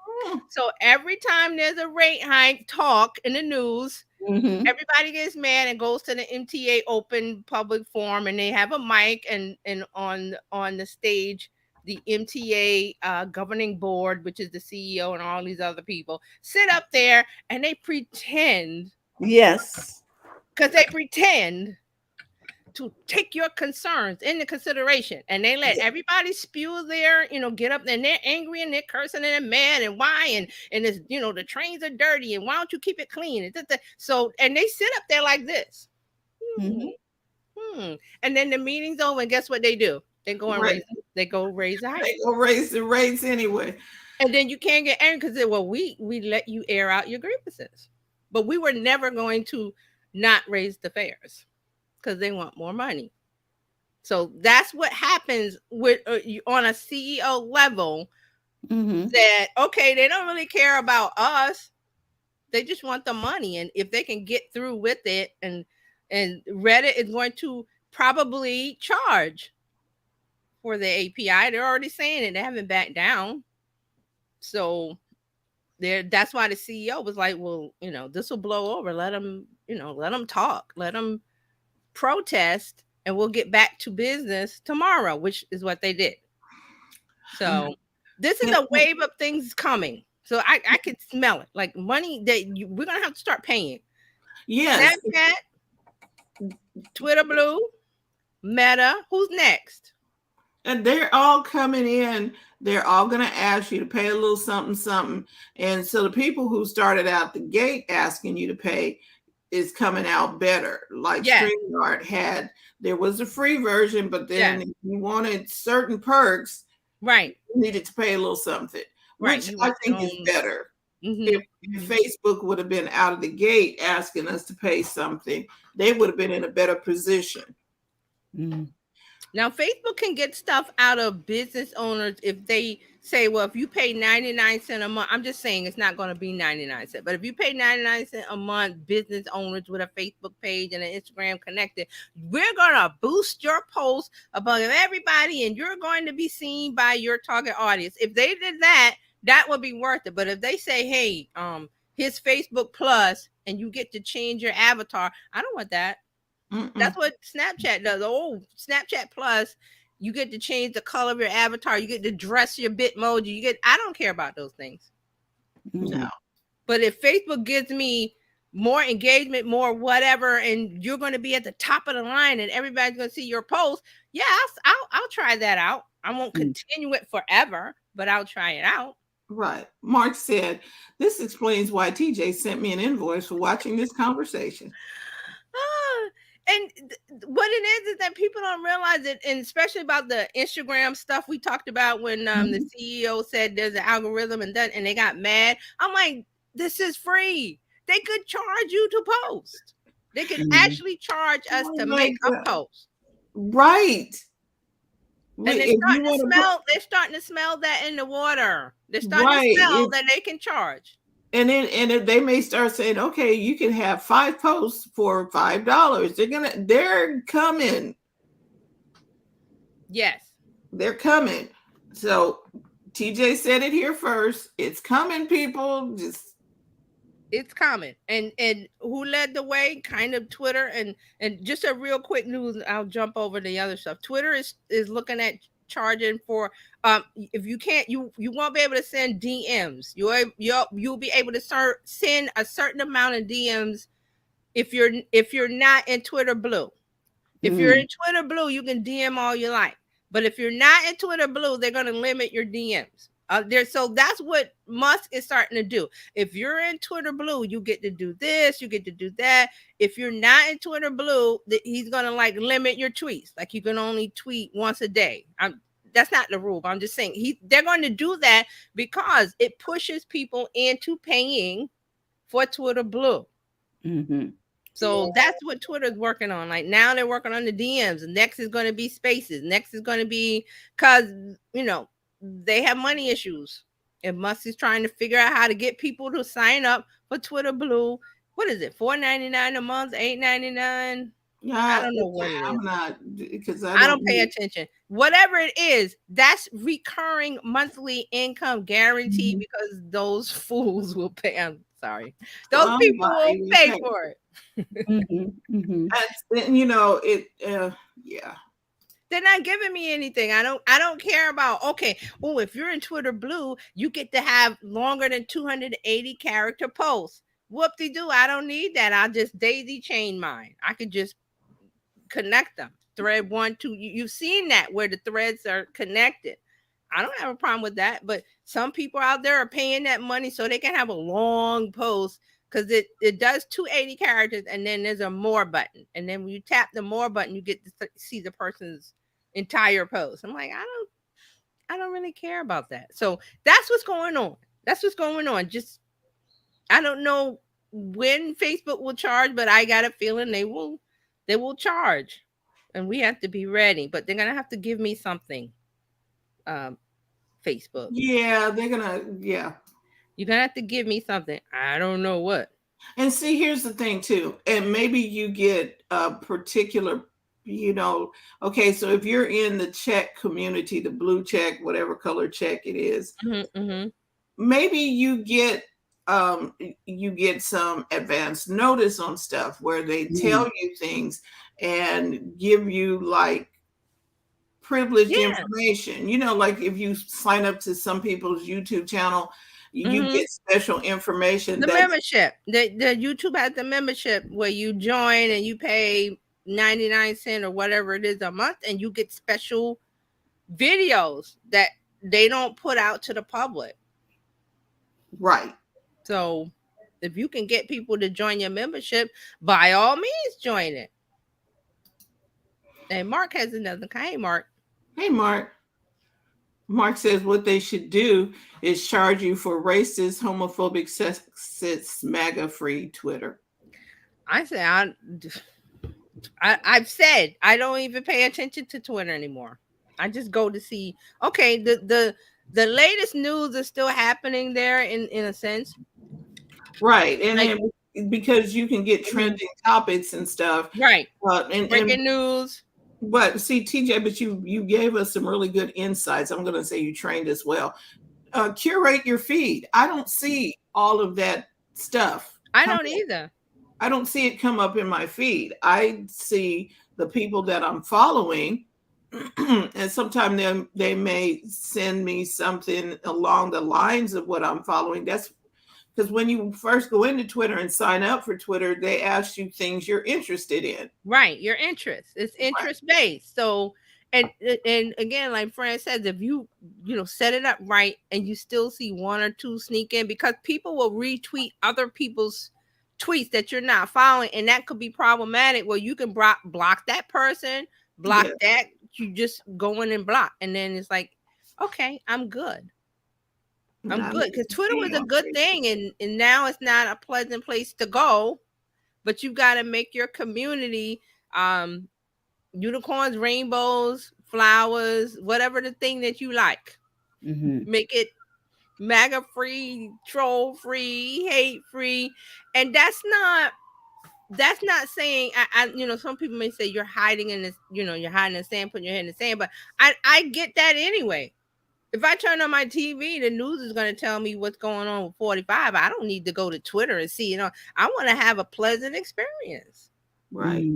So every time there's a rate hike talk in the news, everybody gets mad and goes to the MTA open public forum, and they have a mic, and on the stage, the MTA governing board, which is the CEO and all these other people, sit up there and they pretend. Yes. Because they pretend to take your concerns into consideration, and they let everybody spew their, get up there, and they're angry and they're cursing and they're mad, and why, and it's, the trains are dirty, and why don't you keep it clean? So, and they sit up there like this. And then the meeting's over, and guess what they do? They go and raise the hike. They go raise the rates anyway. And then you can't get angry because, well, we let you air out your grievances, but we were never going to not raise the fares because they want more money. So that's what happens with on a CEO level. That, okay, they don't really care about us. They just want the money, and if they can get through with it, and Reddit is going to probably charge for the API. They're already saying it. They haven't backed down. So that's why the CEO was like, well, this will blow over. Let them, let them talk, let them protest, and we'll get back to business tomorrow, which is what they did. So this is a wave of things coming. So I can smell it, like money that we're gonna have to start paying. Yes. Snapchat, Twitter Blue, Meta. Who's next? And they're all coming in. They're all going to ask you to pay a little something, something. And so the people who started out the gate asking you to pay is coming out better. Like StreamYard there was a free version, but then if you wanted certain perks, right, you needed to pay a little something, which I think is better. If Facebook would have been out of the gate asking us to pay something, they would have been in a better position. Now, Facebook can get stuff out of business owners if they say, well, if you pay 99 cents a month, I'm just saying it's not going to be 99 cents, but if you pay 99 cents a month, business owners with a Facebook page and an Instagram connected, we're going to boost your posts above everybody and you're going to be seen by your target audience. If they did that, that would be worth it. But if they say, hey, here's Facebook Plus and you get to change your avatar, I don't want that. That's what Snapchat does. Oh, Snapchat Plus, you get to change the color of your avatar. You get to dress your Bitmoji. I don't care about those things. No. But if Facebook gives me more engagement, more whatever, and you're going to be at the top of the line and everybody's going to see your post, yeah, I'll try that out. I won't continue it forever, but I'll try it out. Right. Mark said, this explains why TJ sent me an invoice for watching this conversation. And what it is that people don't realize it, and especially about the Instagram stuff we talked about when the CEO said there's an algorithm and they got mad. I'm like, this is free. They could charge you to post. They could actually charge us to make a post. Right. And they're starting to smell that in the water. They're starting to smell that they can charge. And if they may start saying, okay, you can have 5 posts for $5. They're coming. Yes. They're coming. So TJ said it here first. It's coming, people. It's coming. And who led the way? Kind of Twitter. And just a real quick news, I'll jump over the other stuff. Twitter is looking at charging for if you can't, you won't be able to send DMs. You'll be able to send a certain amount of DMs if you're not in Twitter Blue. If you're in Twitter Blue, you can DM all you like. But if you're not in Twitter Blue, they're going to limit your DMs. So that's what Musk is starting to do. If you're in Twitter Blue, you get to do this, you get to do that. If you're not in Twitter Blue, he's going to limit your tweets. Like you can only tweet once a day. That's not the rule, but I'm just saying they're going to do that because it pushes people into paying for Twitter Blue. So that's what Twitter's working on. Like now they're working on the DMs. Next is going to be Spaces. Next is going to be because, they have money issues. And Musk is trying to figure out how to get people to sign up for Twitter Blue. What is it? $4.99 a month, $8.99? Yeah, I don't know what it is. I'm not, because I don't pay attention. Whatever it is, that's recurring monthly income guaranteed because those fools will pay. I'm sorry. Those people will pay for it. Yeah. They're not giving me anything. I don't care about, okay, oh, if you're in Twitter Blue, you get to have longer than 280 character posts. Whoop-de-doo, I don't need that. I'll just daisy chain mine. I could just connect them. Thread 1, 2. You've seen that where the threads are connected. I don't have a problem with that, but some people out there are paying that money so they can have a long post because it does 280 characters and then there's a more button. And then when you tap the more button, you get to see the person's entire post. I'm like, I don't really care about that. So that's what's going on. Just, I don't know when Facebook will charge, but I got a feeling they will charge and we have to be ready, but they're going to have to give me something. Facebook. Yeah, you're going to have to give me something. I don't know what. And see, here's the thing too. And maybe you get a particular, okay, so if you're in the check community, the blue check, whatever color check it is, maybe you get some advance notice on stuff where they tell you things and give you like privileged Yeah. information. Like if you sign up to some people's YouTube channel, you Mhm. get special information. The That's membership. The YouTube has the membership where you join and you pay 99 cents or whatever it is a month, and you get special videos that they don't put out to the public. right. So if you can get people to join your membership, by all means join it. And Mark has another. Hey, Mark. Hey, Mark. Mark says what they should do is charge you for racist, homophobic, sexist, MAGA-free Twitter. I say I've said I don't even pay attention to Twitter anymore. I just go to see. Okay, the latest news is still happening there in a sense. Right, and Like, then because you can get trending topics and stuff. right. And Breaking news. But see, TJ, but you gave us some really good insights. I'm going to say you trained us well. Curate your feed. I don't see all of that stuff. I don't either. I don't see it come up in my feed. I see the people that I'm following, and sometimes they may send me something along the lines of what I'm following. That's because when you first go into Twitter and sign up for Twitter, they ask you things you're interested in. Right, your interest. It's interest based. So, and again, like Fran says, if you set it up right, and you still see one or two sneak in, because people will retweet other people's tweets that you're not following, and that could be problematic. Well, you can block that person, block that. You just go in and block, and then it's like, okay, I'm good. I'm good, because Twitter was a good thing, and now it's not a pleasant place to go. But you got to make your community unicorns, rainbows, flowers, whatever the thing that you like. Make it MAGA free, troll free, hate free, and that's not saying some people may say you're hiding in this, you're hiding in the sand, putting your head in the sand, but I get that anyway. If I turn on my TV, the news is going to tell me what's going on with 45. I don't need to go to Twitter and see, I want to have a pleasant experience. Right.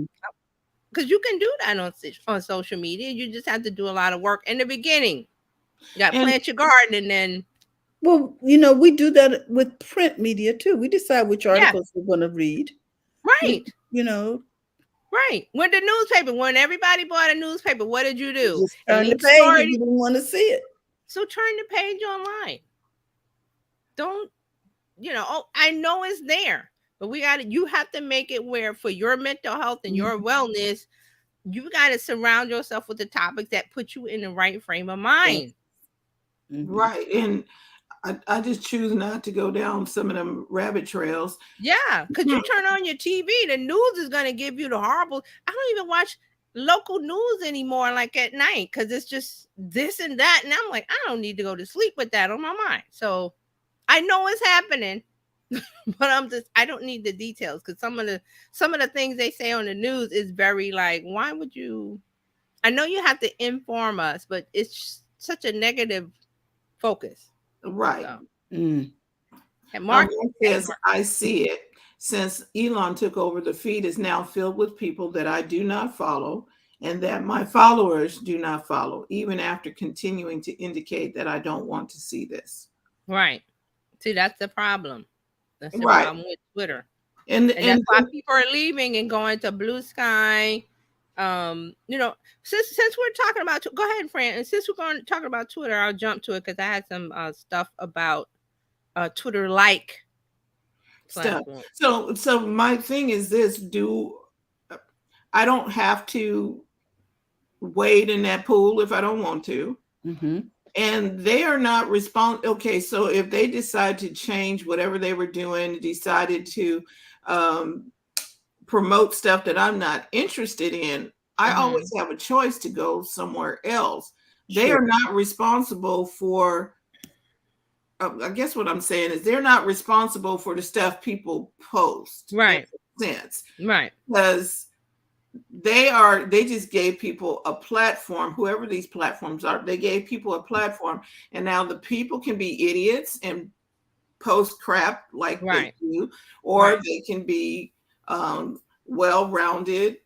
Because you can do that on social media. You just have to do a lot of work in the beginning. You got to plant your garden, and then. Well, we do that with print media too. We decide which articles we're going to read. Right. Right. When the newspaper, when everybody bought a newspaper, what did you do? Just turn the page if you didn't want to see it. So turn the page online. Don't, I know it's there, but you have to make it where for your mental health and your wellness, you got to surround yourself with the topics that put you in the right frame of mind. Right. And I just choose not to go down some of them rabbit trails. Yeah, because you turn on your TV, the news is going to give you the horrible. I don't even watch local news anymore, like at night, because it's just this and that, and I'm like, I don't need to go to sleep with that on my mind. So I know it's happening, but I don't need the details, because some of the things they say on the news is very like, why would you? I know you have to inform us, but it's such a negative focus. Right. So. And Mark says, I see it. Since Elon took over, the feed is now filled with people that I do not follow and that my followers do not follow, even after continuing to indicate that I don't want to see this. Right. See, that's the problem. That's the problem with Twitter. And that's why people are leaving and going to Blue Sky. Since we're talking about, go ahead, Fran. And since we're going to talk about Twitter, I'll jump to it, because I had some stuff about Twitter-like stuff. So my thing is this: I don't have to wade in that pool if I don't want to. And they are not responsible. Okay, so if they decide to change whatever they were doing, decided to promote stuff that I'm not interested in, I always have a choice to go somewhere else. They are not responsible for, I guess what I'm saying is they're not responsible for the stuff people post. Right. Sense. Right. Because they just gave people a platform, whoever these platforms are, they gave people a platform, and now the people can be idiots and post crap like they Right. do, or Right. they can be well-rounded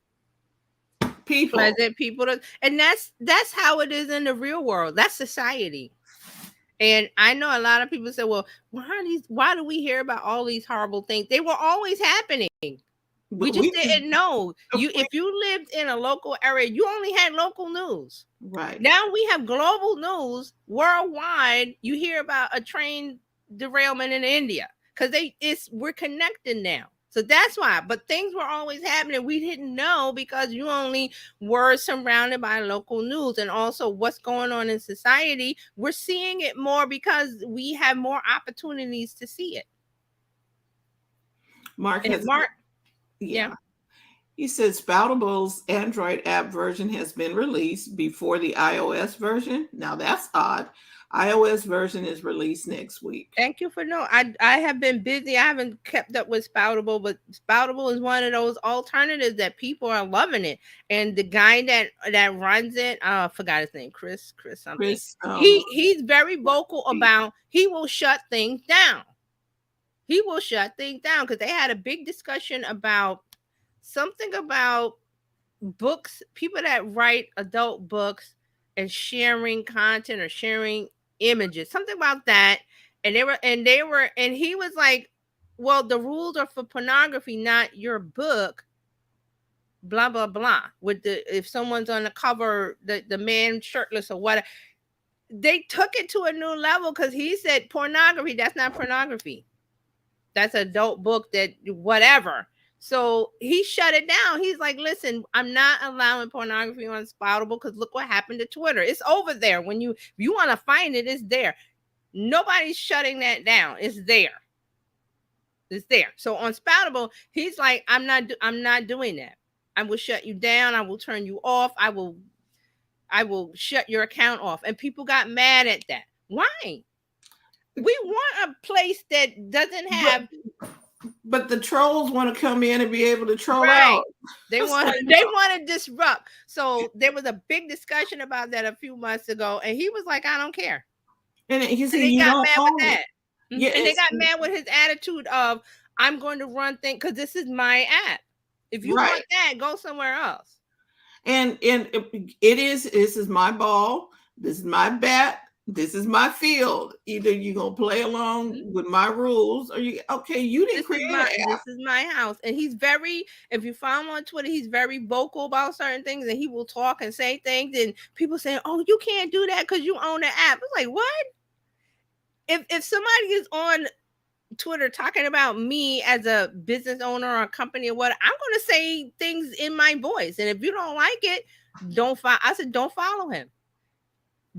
people. Pleasant people to, and that's how it is in the real world. That's society. And I know a lot of people say, well, why do we hear about all these horrible things? They were always happening. We just didn't know. If you lived in a local area, you only had local news. Right. Now we have global news worldwide. You hear about a train derailment in India because we're connected now. So that's why. But things were always happening. We didn't know because you only were surrounded by local news, and also what's going on in society. We're seeing it more because we have more opportunities to see it. Mark has yeah. He said Spoutable's Android app version has been released before the iOS version. Now that's odd. iOS version is released next week. Thank you for knowing. I have been busy. I haven't kept up with Spoutable, but Spoutable is one of those alternatives that people are loving it. And the guy that runs it, I forgot his name, Chris something. He's very vocal about he will shut things down. He will shut things down because they had a big discussion about something about books, people that write adult books and sharing content or sharing images, something about that. And he was like, well, the rules are for pornography, not your book, blah blah blah. With if someone's on the cover, the man shirtless or whatever. They took it to a new level because he said pornography, that's not pornography. That's an adult book that whatever. So he shut it down. He's like, listen, I'm not allowing pornography on Spoutable because look what happened to Twitter. It's over there. If you want to find it, it's there. Nobody's shutting that down. It's there. It's there. So on Spoutable, he's like, I'm not doing that. I will shut you down. I will turn you off. I will shut your account off. And people got mad at that. Why? We want a place that doesn't have. But the trolls want to come in and be able to troll out. They want to disrupt. So there was a big discussion about that a few months ago, and he was like, "I don't care." And he said, they got mad with that. Yeah, and they got mad with his attitude of, "I'm going to run things because this is my app. If you want that, go somewhere else." And this is my ball. This is my bat. This is my field. Either you're gonna play along with my rules, or you didn't create this is my house. And he's very, if you follow him on Twitter, he's very vocal about certain things, and he will talk and say things, and people say, "Oh, you can't do that because you own the app." It's like, what? If somebody is on Twitter talking about me as a business owner or a company or what, I'm going to say things in my voice, and if you don't like it, don't follow. I said, don't follow him.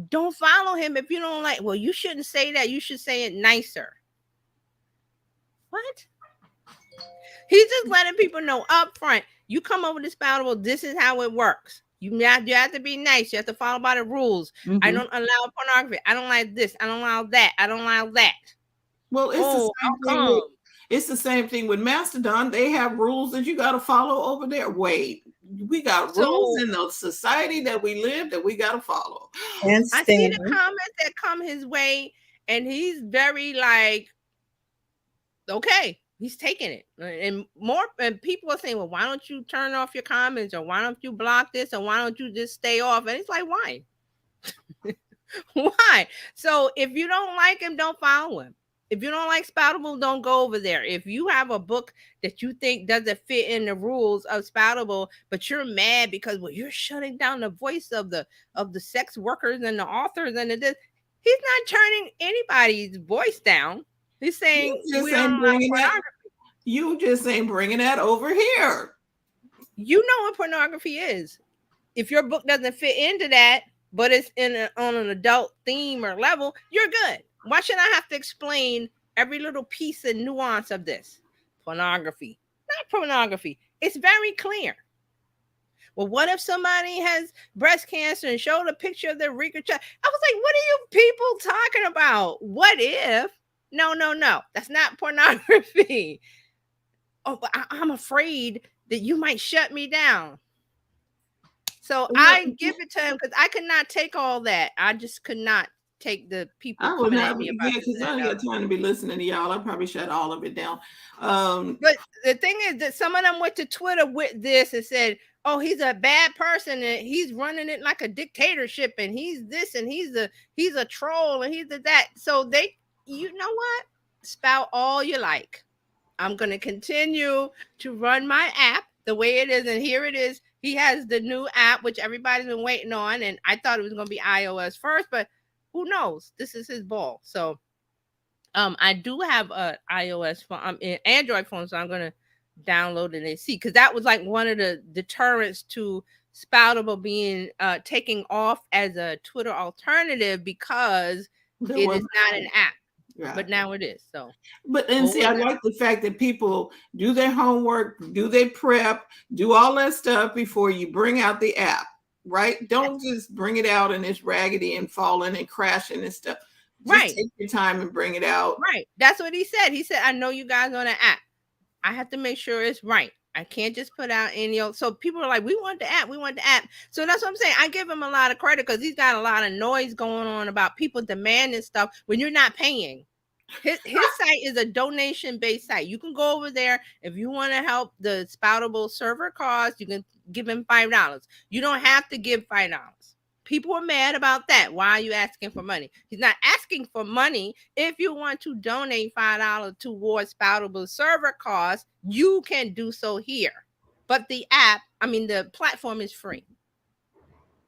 Don't follow him if you don't like. Well, you shouldn't say that. You should say it nicer. What? He's just letting people know up front. You come over to Spoutable, this is how it works. You have to be nice. You have to follow by the rules. Mm-hmm. I don't allow pornography. I don't like this. I don't allow that. I don't allow that. Well, it's the same thing with Mastodon. They have rules that you got to follow over there. Wait, we got rules in the society that we live that we got to follow. And I see the comments that come his way, and he's very like, okay, he's taking it. And people are saying, well, why don't you turn off your comments, or why don't you block this, or why don't you just stay off? And it's like, why? Why? So if you don't like him, don't follow him. If you don't like Spoutable, don't go over there. If you have a book that you think doesn't fit in the rules of Spoutable, but you're mad because, well, you're shutting down the voice of the sex workers and the authors and this, he's not turning anybody's voice down. He's saying you just ain't bringing that over here. You know what pornography is. If your book doesn't fit into that, but it's on an adult theme or level, you're good. Why should I have to explain every little piece and nuance of this? Pornography, not pornography. It's very clear. Well, what if somebody has breast cancer and showed a picture of their recent child? I was like, what are you people talking about? What if? No. That's not pornography. Oh, but I'm afraid that you might shut me down. So I give it to him because I could not take all that. I just could not take the people I would coming at not, me yeah, about this because and I that. ain't got time to be listening to y'all. I probably shut all of it down. But the thing is that some of them went to Twitter with this and said, "Oh, he's a bad person and he's running it like a dictatorship and he's this and he's a troll and he's that." So they, you know what? Spout all you like. I'm going to continue to run my app the way it is, and here it is. He has the new app which everybody's been waiting on, and I thought it was going to be iOS first, but who knows? This is his ball. So I do have a iOS phone, an Android phone, so I'm gonna download it and see, because that was like one of the deterrents to Spoutable being taking off as a Twitter alternative, because there it was is not an app, yeah. but now it is. So, But and see, I like the fact that people do their homework, do their prep, do all that stuff before you bring out the app, right? Don't just bring it out and it's raggedy and falling and crashing and stuff. Just right, take your time and bring it out. right. That's what he said. He said, "I know you guys on an app. I have to make sure it's right. I can't just put out any old." So people are like, "We want the app. We want the app." So that's what I'm saying. I give him a lot of credit because he's got a lot of noise going on about people demanding stuff when you're not paying. His site is a donation-based site. You can go over there if you want to help the Spoutable server cost. You can give him $5. You don't have to give $5. People are mad about that. Why are you asking for money? He's not asking for money. If you want to donate $5 towards Spoutable server costs, you can do so here. But the app, the platform is free.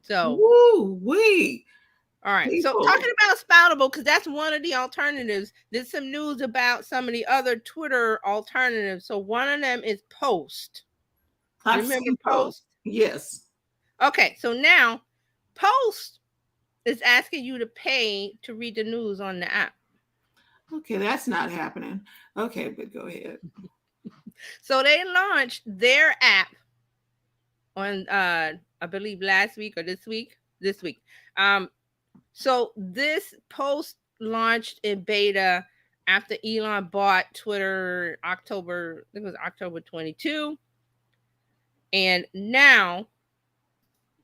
So, woo wee. All right. People. So talking about Spoutable, because that's one of the alternatives. There's some news about some of the other Twitter alternatives. So one of them is Post. Remember Post? Yes. Okay. So now Post is asking you to pay to read the news on the app. Okay, that's not happening. Okay, but go ahead. So they launched their app on I believe last week or this week. This week. So this Post launched in beta after Elon bought Twitter October, I think it was October 22. And now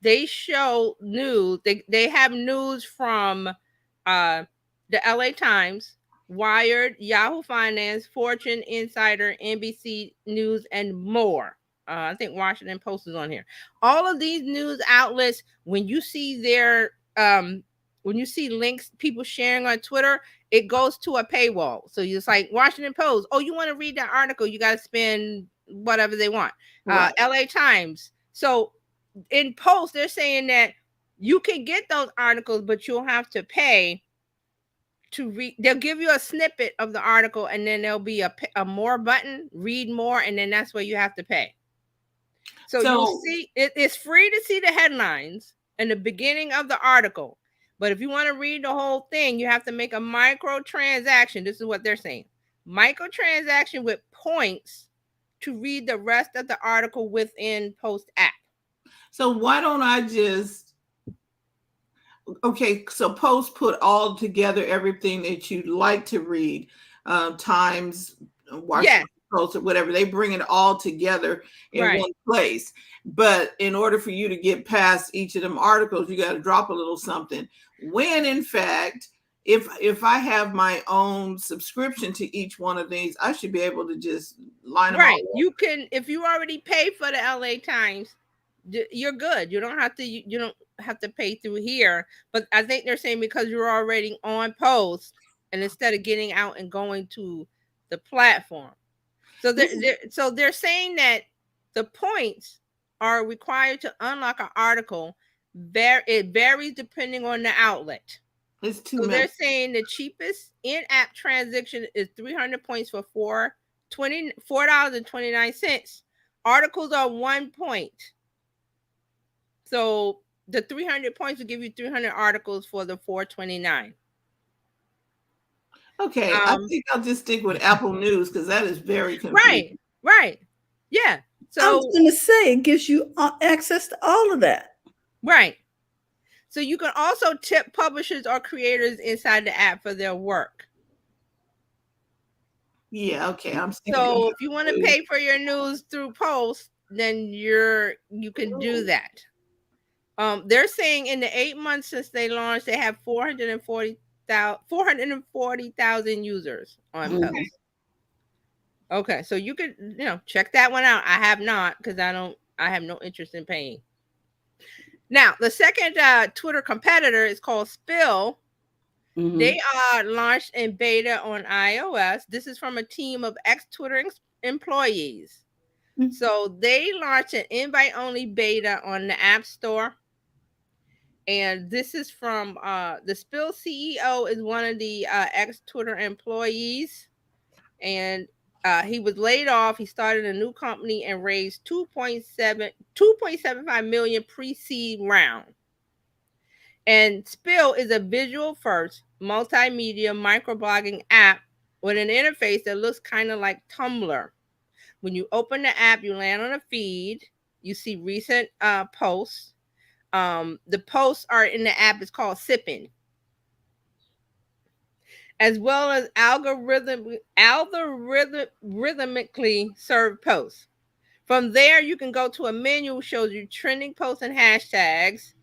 they show news. They have news from the LA Times, Wired, Yahoo Finance, Fortune, Insider, NBC News, and more. I think Washington Post is on here. All of these news outlets, when you see when you see links people sharing on Twitter, it goes to a paywall. So it's like Washington Post. Oh, you want to read that article? You got to spend whatever they want. Right. LA Times. So in Post, they're saying that you can get those articles, but you'll have to pay to read. They'll give you a snippet of the article, and then there'll be a more button, read more, and then that's where you have to pay. So you'll see it's free to see the headlines and the beginning of the article. But if you want to read the whole thing, you have to make a microtransaction. This is what they're saying. Microtransaction with points to read the rest of the article within Post app. So why don't I just, okay, so Post put all together everything that you'd like to read, Times, Washington Post, or whatever. They bring it all together in one place. But in order for you to get past each of them articles, you got to drop a little something. When in fact, if I have my own subscription to each one of these, I should be able to just line them all up. You can, if you already pay for the LA Times, you're good. You don't have to pay through here. But I think they're saying because you're already on Post, and instead of getting out and going to the platform. So they're saying that the points are required to unlock an article. It varies depending on the outlet. It's too so much. They're saying the cheapest in-app transaction is 300 points for $4.29. Articles are 1 point. So the 300 points will give you 300 articles for the $4.29. Okay, I think I'll just stick with Apple News because that is very confusing. Right. Yeah. So I was going to say it gives you access to all of that. Right. So you can also tip publishers or creators inside the app for their work. Yeah, okay. So if you want to pay for your news through Post, then you can do that. They're saying in the 8 months since they launched, they have 440,000 users on Mhm. Post. Okay, so you could check that one out. I have not because I have no interest in paying. Now the second Twitter competitor is called Spill. Mhm. They are launched in beta on iOS. This is from a team of ex-Twitter employees. Mhm. So they launched an invite-only beta on the App Store. And this is from the Spill CEO is one of the ex-Twitter employees. And he was laid off. He started a new company and raised 2.75 million pre-seed round. And Spill is a visual first multimedia microblogging app with an interface that looks kind of like Tumblr. When you open the app, you land on a feed. You see recent posts. The posts are in the app. It's called Sipping, as well as algorithmically served posts. From there, you can go to a menu which shows you trending posts and hashtags.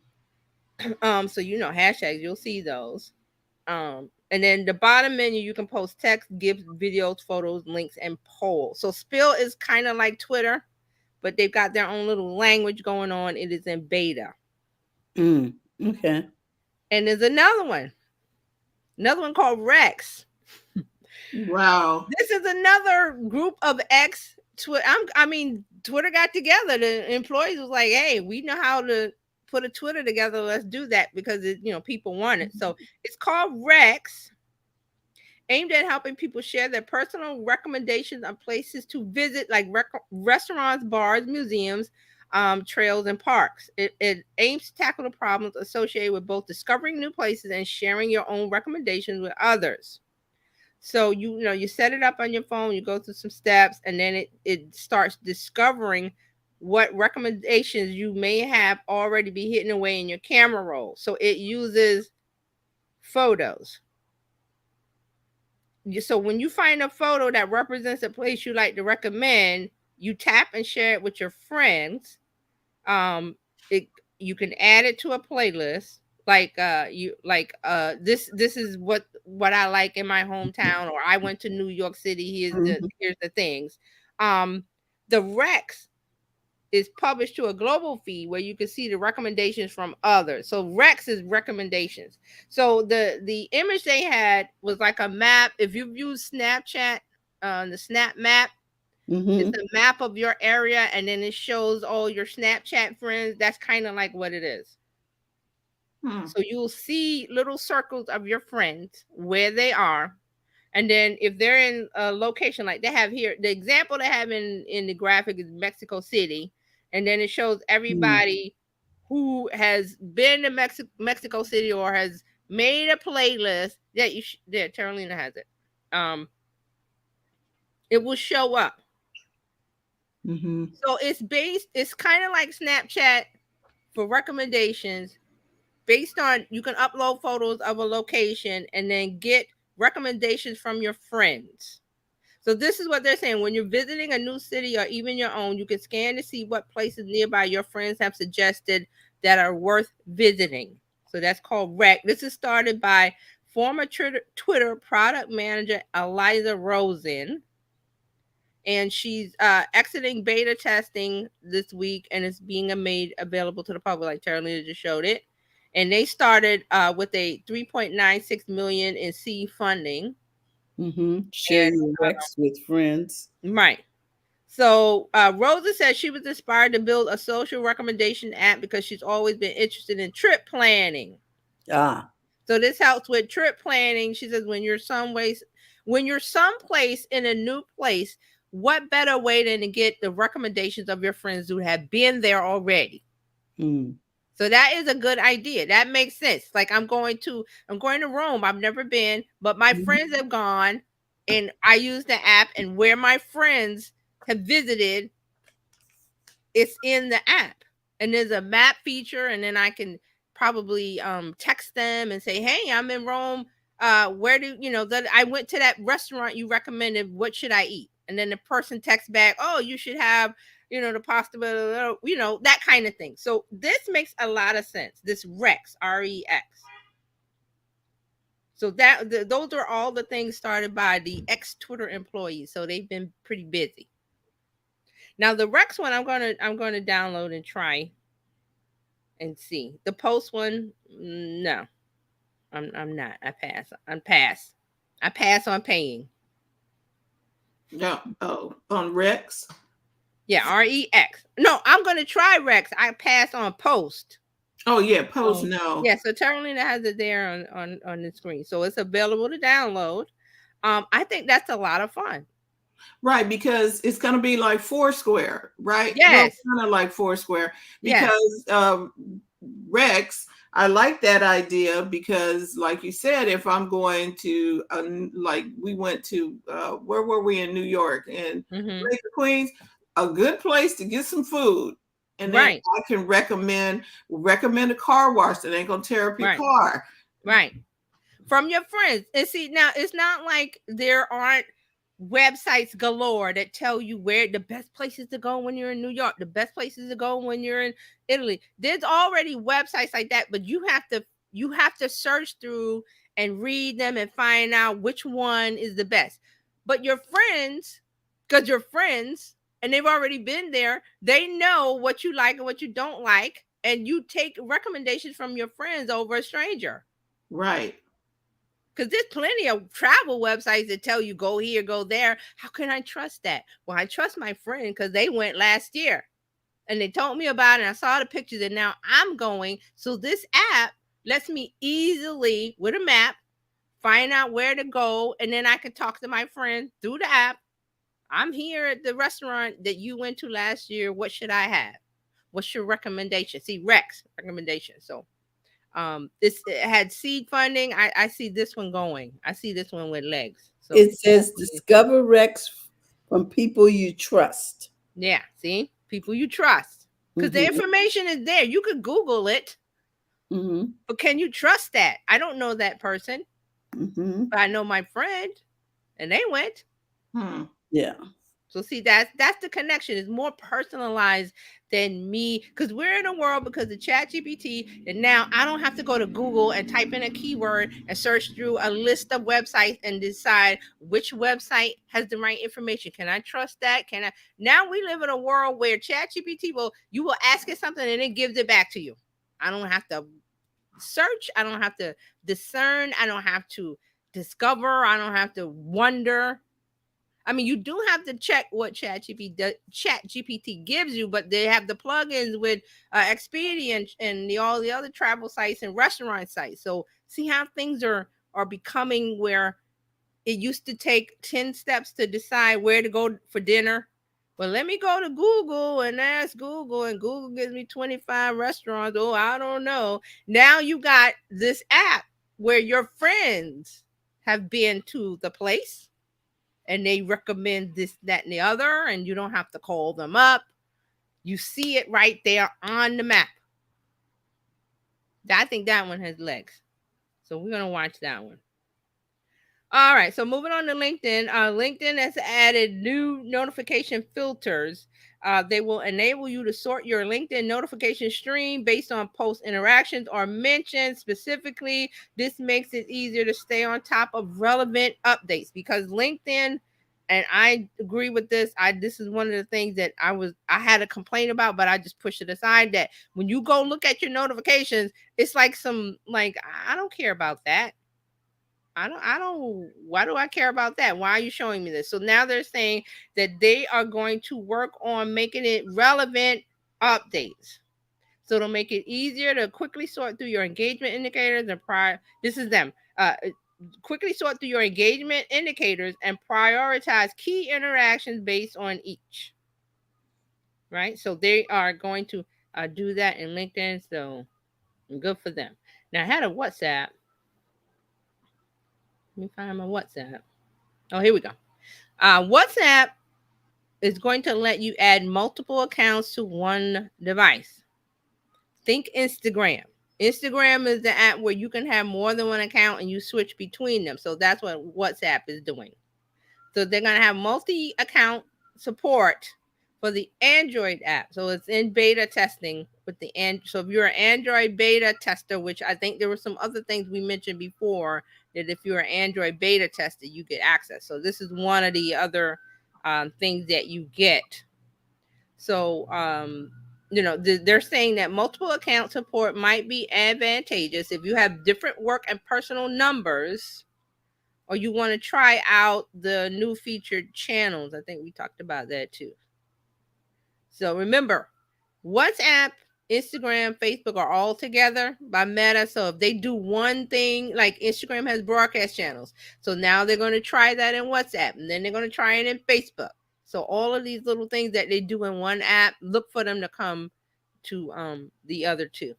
So hashtags, you'll see those. And then the bottom menu, you can post text, GIFs, videos, photos, links, and polls. So Spill is kind of like Twitter, but they've got their own little language going on. It is in beta. Okay. And there's another one called Rex. Wow. This is another group of ex Twitter. Twitter got together. The employees was like, "Hey, we know how to put a Twitter together. Let's do that because people want it." So it's called Rex, aimed at helping people share their personal recommendations on places to visit, like restaurants, bars, museums, trails, and parks. It aims to tackle the problems associated with both discovering new places and sharing your own recommendations with others. So you set it up on your phone, you go through some steps, and then it starts discovering what recommendations you may have already be hidden away in your camera roll. So it uses photos. So when you find a photo that represents a place you like to recommend, you tap and share it with your friends. Um, you can add it to a playlist. Like this is what I like in my hometown, or I went to New York City. Here's the things. The Rex is published to a global feed where you can see the recommendations from others. So Rex is recommendations. So the image they had was like a map. If you've used Snapchat, the Snap Map, it's a map of your area, and then it shows all your Snapchat friends. That's kind of like what it is. So you'll see little circles of your friends where they are. And then if they're in a location like they have here, the example they have in the graphic is Mexico City. And then it shows everybody who has been to Mexico City or has made a playlist. Carolina has it. It will show up. So it's kind of like Snapchat for recommendations based on, you can upload photos of a location and then get recommendations from your friends. So this is what they're saying. When you're visiting a new city or even your own, you can scan to see what places nearby your friends have suggested that are worth visiting. So that's called REC. This is started by former Twitter product manager Eliza Rosen. And she's exiting beta testing this week, and it's being made available to the public, like Carolina just showed it. And they started with a 3.96 million in seed funding. Share your Rex with friends. Right. So Rosa said she was inspired to build a social recommendation app because she's always been interested in trip planning. So this helps with trip planning. She says when you're someplace in a new place, what better way than to get the recommendations of your friends who have been there already? So that is a good idea. That makes sense. Like I'm going to Rome. I've never been, but my friends have gone, and I use the app, and where my friends have visited, it's in the app. And there's a map feature, and then I can probably text them and say, "Hey, I'm in Rome. Where do that I went to that restaurant you recommended. What should I eat?" And then the person texts back, "Oh, you should have the possibility, that kind of thing. So this makes a lot of sense. This Rex, REX. So those are all the things started by the ex-Twitter employees. So they've been pretty busy. Now the Rex one, I'm gonna download and try and see. The Post one, no, I'm not. I pass. I pass on paying. No, on Rex. Yeah, REX. No, I'm gonna try Rex. I pass on Post. Oh yeah, Post no. Yeah, so Terralina has it there on the screen, so it's available to download. I think that's a lot of fun. Right, because it's going to be like Foursquare, right? Yes. Well, kind of like Foursquare, because Rex, I like that idea because, like you said, if I'm going to, like we went to, where were we in New York? And Lake of Queens, a good place to get some food. And then I can recommend a car wash that ain't going to tear up your car. Right. From your friends. And see, now it's not like there aren't websites galore that tell you where the best places to go when you're in New York, the best places to go when you're in Italy. There's already websites like that, but you have to search through and read them and find out which one is the best. But your friends, because you're friends and they've already been there, they know what you like and what you don't like, and you take recommendations from your friends over a stranger. Right. Because there's plenty of travel websites that tell you go here, go there. How can I trust that? Well, I trust my friend because they went last year and they told me about it. And I saw the pictures and now I'm going. So this app lets me easily, with a map, find out where to go. And then I can talk to my friend through the app. I'm here at the restaurant that you went to last year. What should I have? What's your recommendation? See, Rex recommendation. So it had seed funding. I see this one going. I see this one with legs. So it says discover Rex from people you trust. Yeah, see, people you trust, because the information is there. You could Google it, but can you trust that? I don't know that person, but I know my friend, and they went. Yeah. So see, that's the connection. It's more personalized than me, because we're in a world because of ChatGPT, and now I don't have to go to Google and type in a keyword and search through a list of websites and decide which website has the right information. Can I trust that? Can I? Now we live in a world where ChatGPT you will ask it something and it gives it back to you. I don't have to search. I don't have to discern. I don't have to discover. I don't have to wonder. I mean, you do have to check what ChatGPT gives you, but they have the plugins with Expedia and all the other travel sites and restaurant sites. So see how things are becoming, where it used to take 10 steps to decide where to go for dinner. Well, let me go to Google and ask Google, and Google gives me 25 restaurants. Oh, I don't know. Now you got this app where your friends have been to the place, and they recommend this, that, and the other, and you don't have to call them up. You see it right there on the map. I think that one has legs. So we're going to watch that one. All right, so moving on to LinkedIn. LinkedIn has added new notification filters. They will enable you to sort your LinkedIn notification stream based on post interactions or mentions specifically. This makes it easier to stay on top of relevant updates, because LinkedIn, and I agree with this, this is one of the things that I had a complaint about, but I just pushed it aside, that when you go look at your notifications, it's like I don't care about that. Why do I care about that? Why are you showing me this? So now they're saying that they are going to work on making it relevant updates. So it'll make it easier to quickly sort through your engagement indicators and this is them. Quickly sort through your engagement indicators and prioritize key interactions based on each. Right? So they are going to do that in LinkedIn. So good for them. Now I had a WhatsApp. Let me find my WhatsApp. Oh, here we go. WhatsApp is going to let you add multiple accounts to one device. Think Instagram. Instagram is the app where you can have more than one account and you switch between them. So that's what WhatsApp is doing. So they're going to have multi-account support for the Android app. So it's in beta testing with the so if you're an Android beta tester, which I think there were some other things we mentioned before, that if you're an Android beta tester, you get access. So this is one of the other things that you get. So they're saying that multiple account support might be advantageous if you have different work and personal numbers, or you want to try out the new featured channels. I think we talked about that too. So remember, WhatsApp, Instagram, Facebook are all together by Meta. So if they do one thing, like Instagram has broadcast channels, so now they're going to try that in WhatsApp, and then they're going to try it in Facebook. So all of these little things that they do in one app, look for them to come to the other two.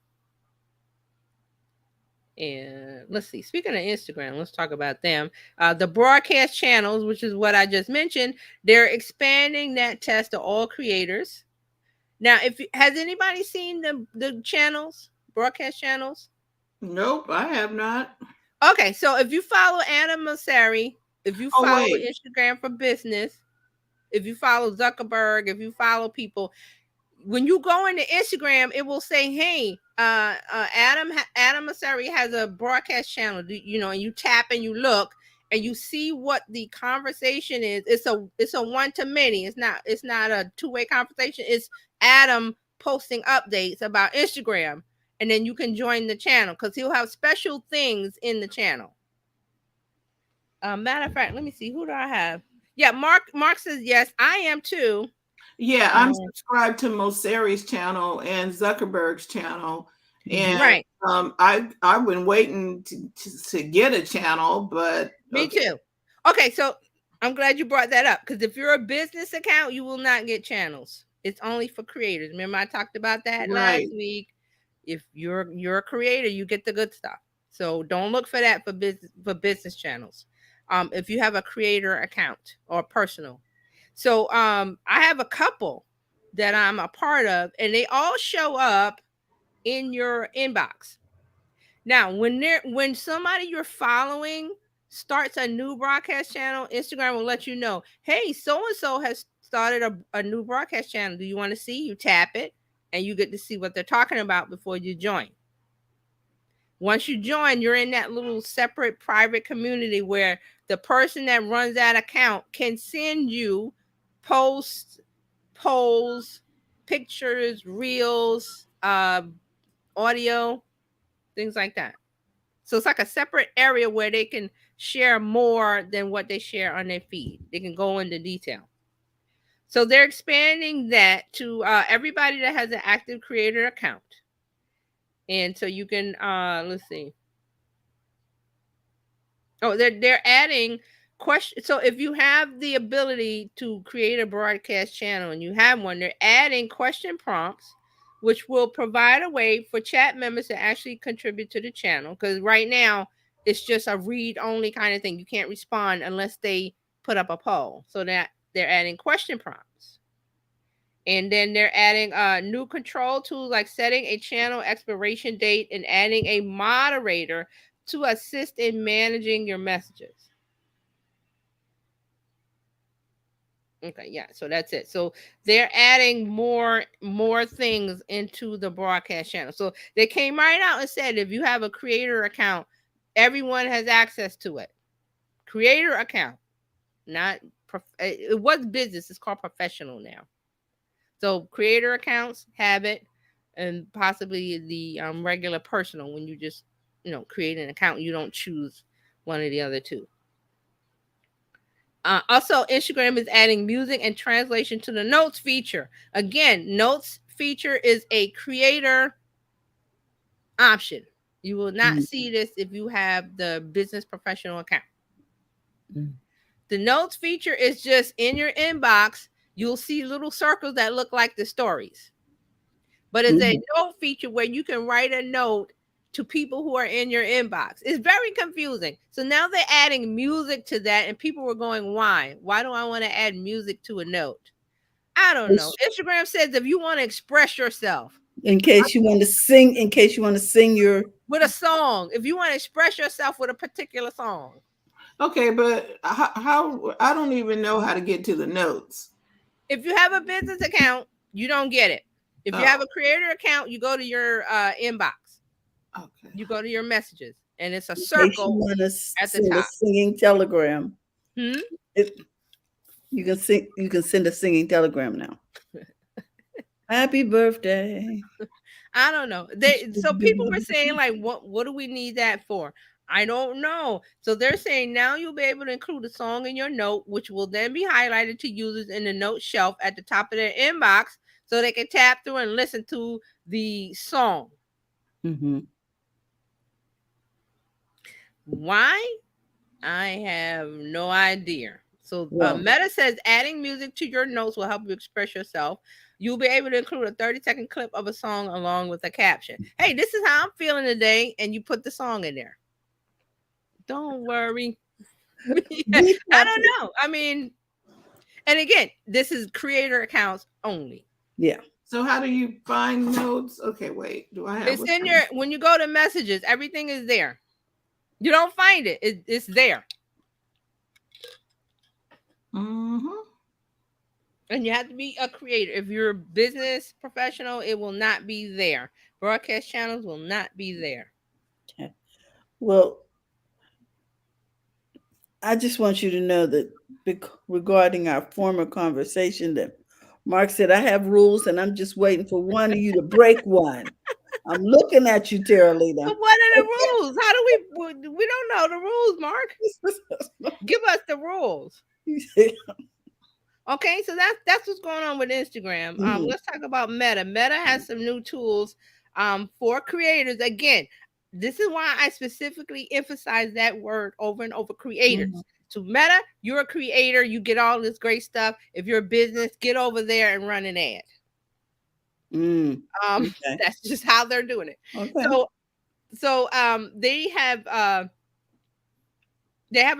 And let's see, speaking of Instagram, let's talk about them. The broadcast channels, which is what I just mentioned, they're expanding that test to all creators. Now, has anybody seen the channels, broadcast channels? Nope, I have not. Okay, so if you follow Adam Mosseri, if you follow Instagram for Business, if you follow Zuckerberg, if you follow people, when you go into Instagram, it will say, "Hey, Adam Mosseri has a broadcast channel." And you tap and you look and you see what the conversation is. It's a one to many. It's not a two-way conversation. It's Adam posting updates about Instagram, and then you can join the channel because he'll have special things in the channel. Matter of fact, let me see, who do I have? Yeah, Mark says yes, I am too. Yeah, I'm subscribed to Mosseri's channel and Zuckerberg's channel, and right. I've been waiting to get a channel, but me too. Okay, so I'm glad you brought that up, because if you're a business account, you will not get channels. It's only for creators. Remember, I talked about that last week. If you're a creator, you get the good stuff. So don't look for that for business channels. If you have a creator account or personal. So I have a couple that I'm a part of, and they all show up in your inbox. Now, when somebody you're following starts a new broadcast channel, Instagram will let you know, "Hey, so and so has started a new broadcast channel. Do you want to see?" You tap it, and you get to see what they're talking about before you join. Once you join, you're in that little separate private community where the person that runs that account can send you posts, polls, pictures, reels, audio, things like that. So it's like a separate area where they can share more than what they share on their feed. They can go into detail. So they're expanding that to everybody that has an active creator account. And so you can, let's see. Oh, they're adding question. So if you have the ability to create a broadcast channel and you have one, they're adding question prompts, which will provide a way for chat members to actually contribute to the channel. Because right now it's just a read-only kind of thing. You can't respond unless they put up a poll. So that they're adding question prompts. And then they're adding new control tools like setting a channel expiration date and adding a moderator to assist in managing your messages. Okay, yeah, so that's it. So they're adding more things into the broadcast channel. So they came right out and said, if you have a creator account, everyone has access to it. Creator account, not it was business. It's called professional now. So creator accounts have it, and possibly the regular personal, when you just create an account, you don't choose one of the other two. Also, Instagram is adding music and translation to the notes feature. Again, notes feature is a creator option. You will not see this if you have the business professional account. The notes feature is just in your inbox. You'll see little circles that look like the stories. But it's a note feature where you can write a note to people who are in your inbox. It's very confusing. So now they're adding music to that, and people were going, why? Why do I want to add music to a note? I don't know. Instagram says if you want to express yourself. In case you want to sing your with a song. If you want to express yourself with a particular song. Okay, but how I don't even know how to get to the notes. If you have a business account, you don't get it. If you have Oh, a creator account, you go to your inbox. okay. You go to your messages, and it's a In case you circle want to at the send a top. singing telegram, Hmm? it, you can sing. You can send a singing telegram now. Happy birthday. I don't know. So people were saying like, what do we need that for? I don't know. So they're saying now you'll be able to include a song in your note, which will then be highlighted to users in the note shelf at the top of their inbox, so they can tap through and listen to the song. Mm-hmm. Why? I have no idea. So Well, Meta says adding music to your notes will help you express yourself. You'll be able to include a 30-second clip of a song along with a caption. Hey, this is how I'm feeling today, and you put the song in there. Don't worry. Yeah, be I happy. don't know. I mean, and again, this is creator accounts only. Yeah. So how do you find notes? Okay, wait. Do I have It's what's in your when you go to messages, everything is there. You don't find it. It's there. Mm-hmm. And you have to be a creator. If you're a business professional, it will not be there. Broadcast channels will not be there. Okay. Well, I just want you to know that regarding our former conversation, that Mark said I have rules, and I'm just waiting for one of you to break one. I'm looking at you, Terralina. But what are the rules? How do we don't know the rules, Mark. Give us the rules. Okay, so that's what's going on with Instagram. Mhm. Let's talk about Meta. Meta has some new tools for creators. Again, this is why I specifically emphasize that word over and over, creators. Mhm. So Meta, you're a creator, you get all this great stuff. If you're a business, get over there and run an ad. Mm. Um, Okay. that's just how they're doing it. Okay. So they have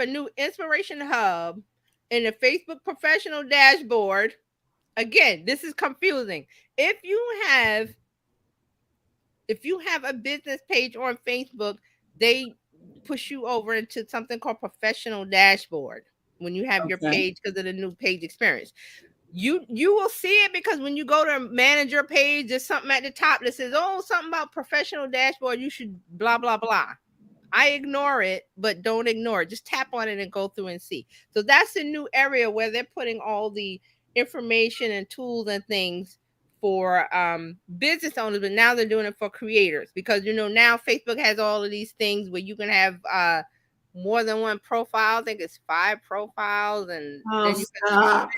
a new inspiration hub in the Facebook professional dashboard. Again, this is confusing. If you have if you have a business page on Facebook, they push you over into something called professional dashboard when you have your Okay. page because of the new page experience. You will see it because when you go to manage your page, there's something at the top that says, "Oh, something about professional dashboard. You should blah blah blah." I ignore it, but don't ignore it. Just tap on it and go through and see. So that's a new area where they're putting all the information and tools and things for business owners, but now they're doing it for creators because now Facebook has all of these things where you can have more than one profile. I think it's 5 profiles, and Oh, then you can stop.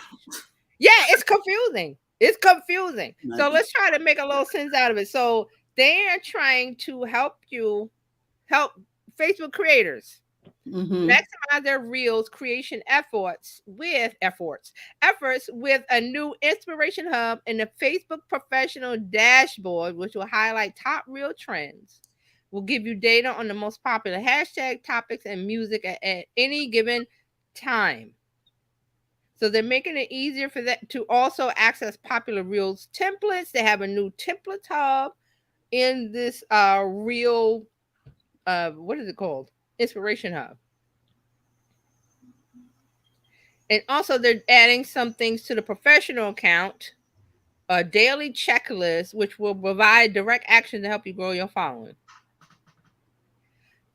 yeah, it's confusing. It's confusing. So Nice. let's try to make a little sense out of it. So they are trying to help Facebook creators Mm-hmm. maximize their reels creation efforts with a new inspiration hub in the Facebook professional dashboard, which will highlight top reel trends. Will give you data on the most popular hashtag topics and music at any given time. So they're making it easier for that to also access popular reels templates. They have a new template hub in this reel what is it called? Inspiration hub. And also, they're adding some things to the professional account, a daily checklist, which will provide direct action to help you grow your following.